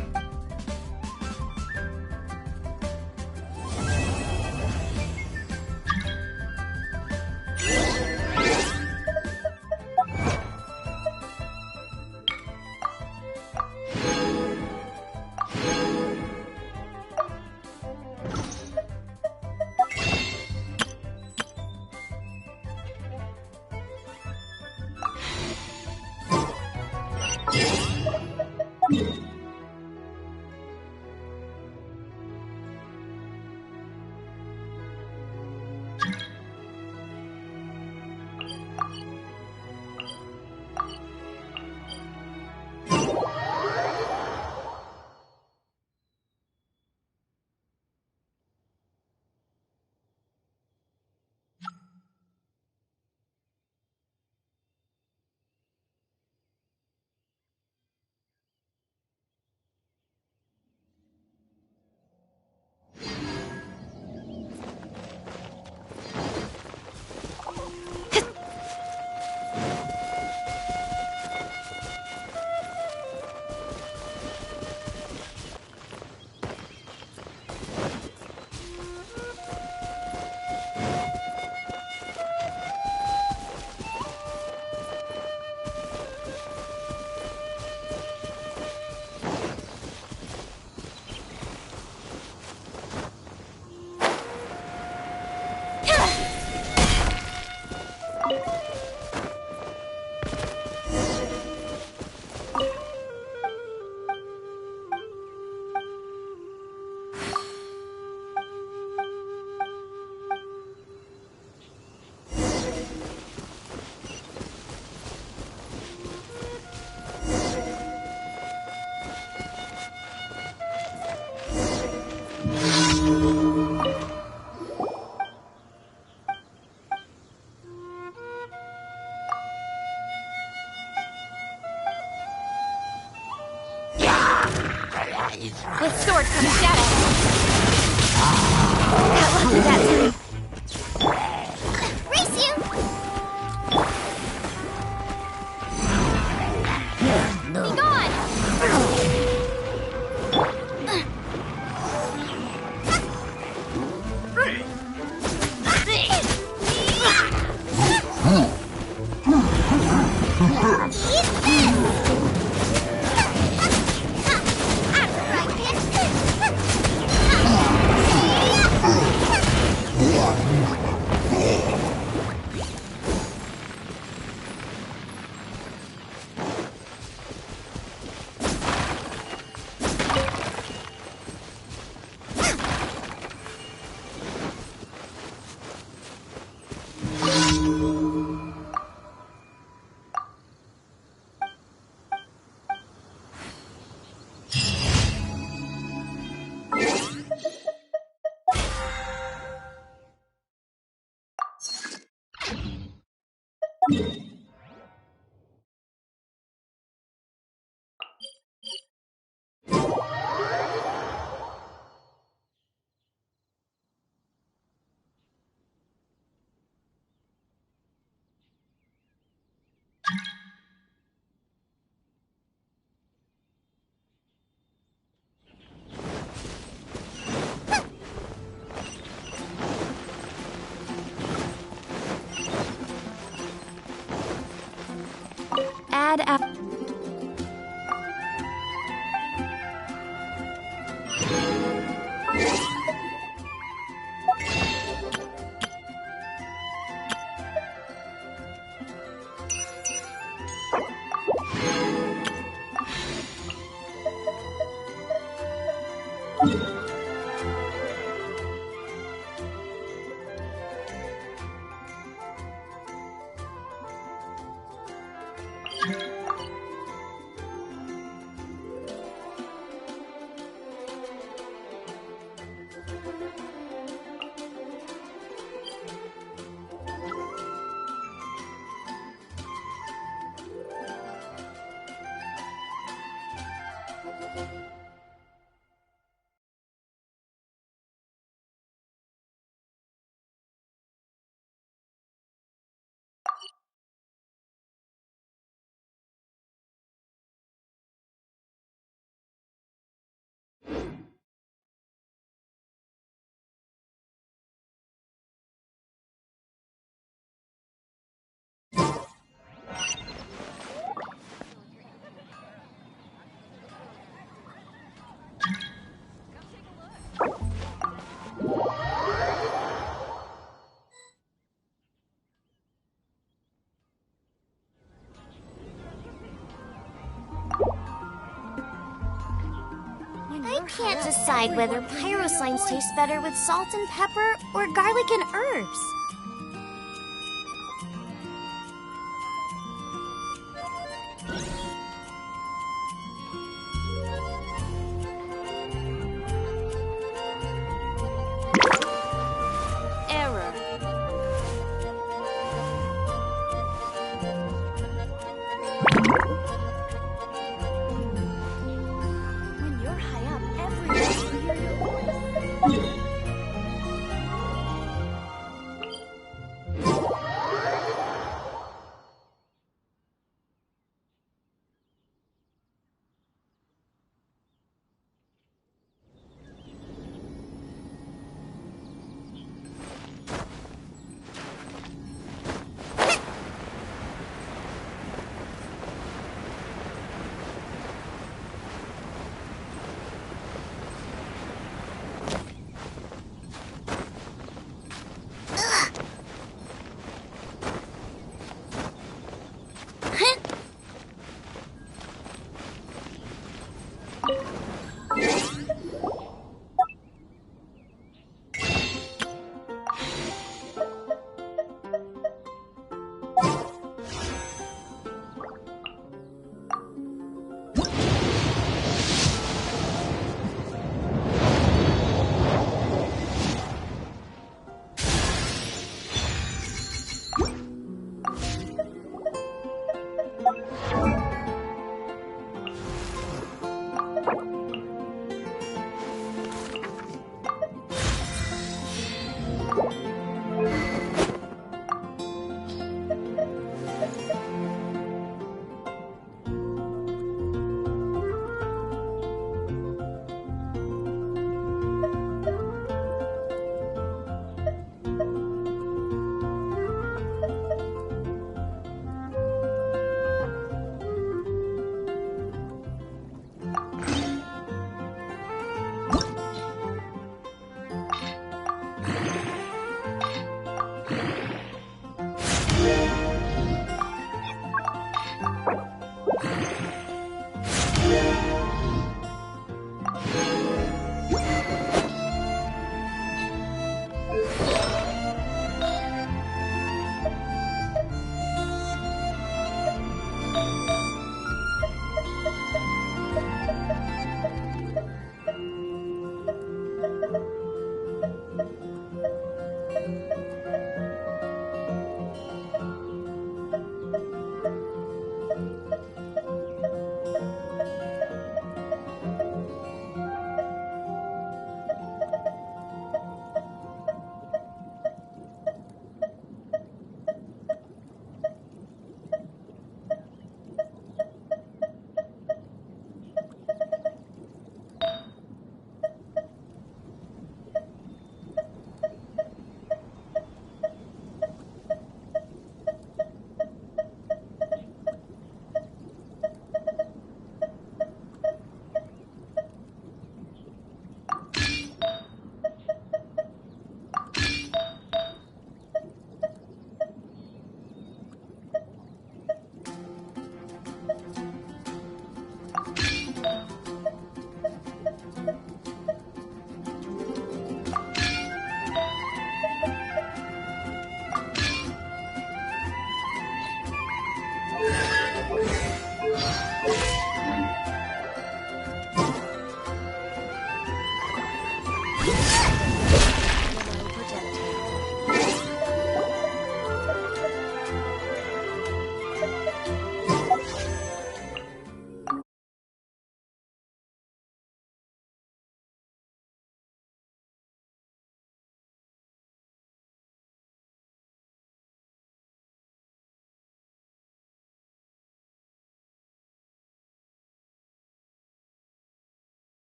[SPEAKER 4] With sword comes shadow. Got lucky that time.
[SPEAKER 3] Race you!
[SPEAKER 4] Be gone! Add app.
[SPEAKER 3] I can't decide whether pyro slimes taste better with salt and pepper or garlic and herbs.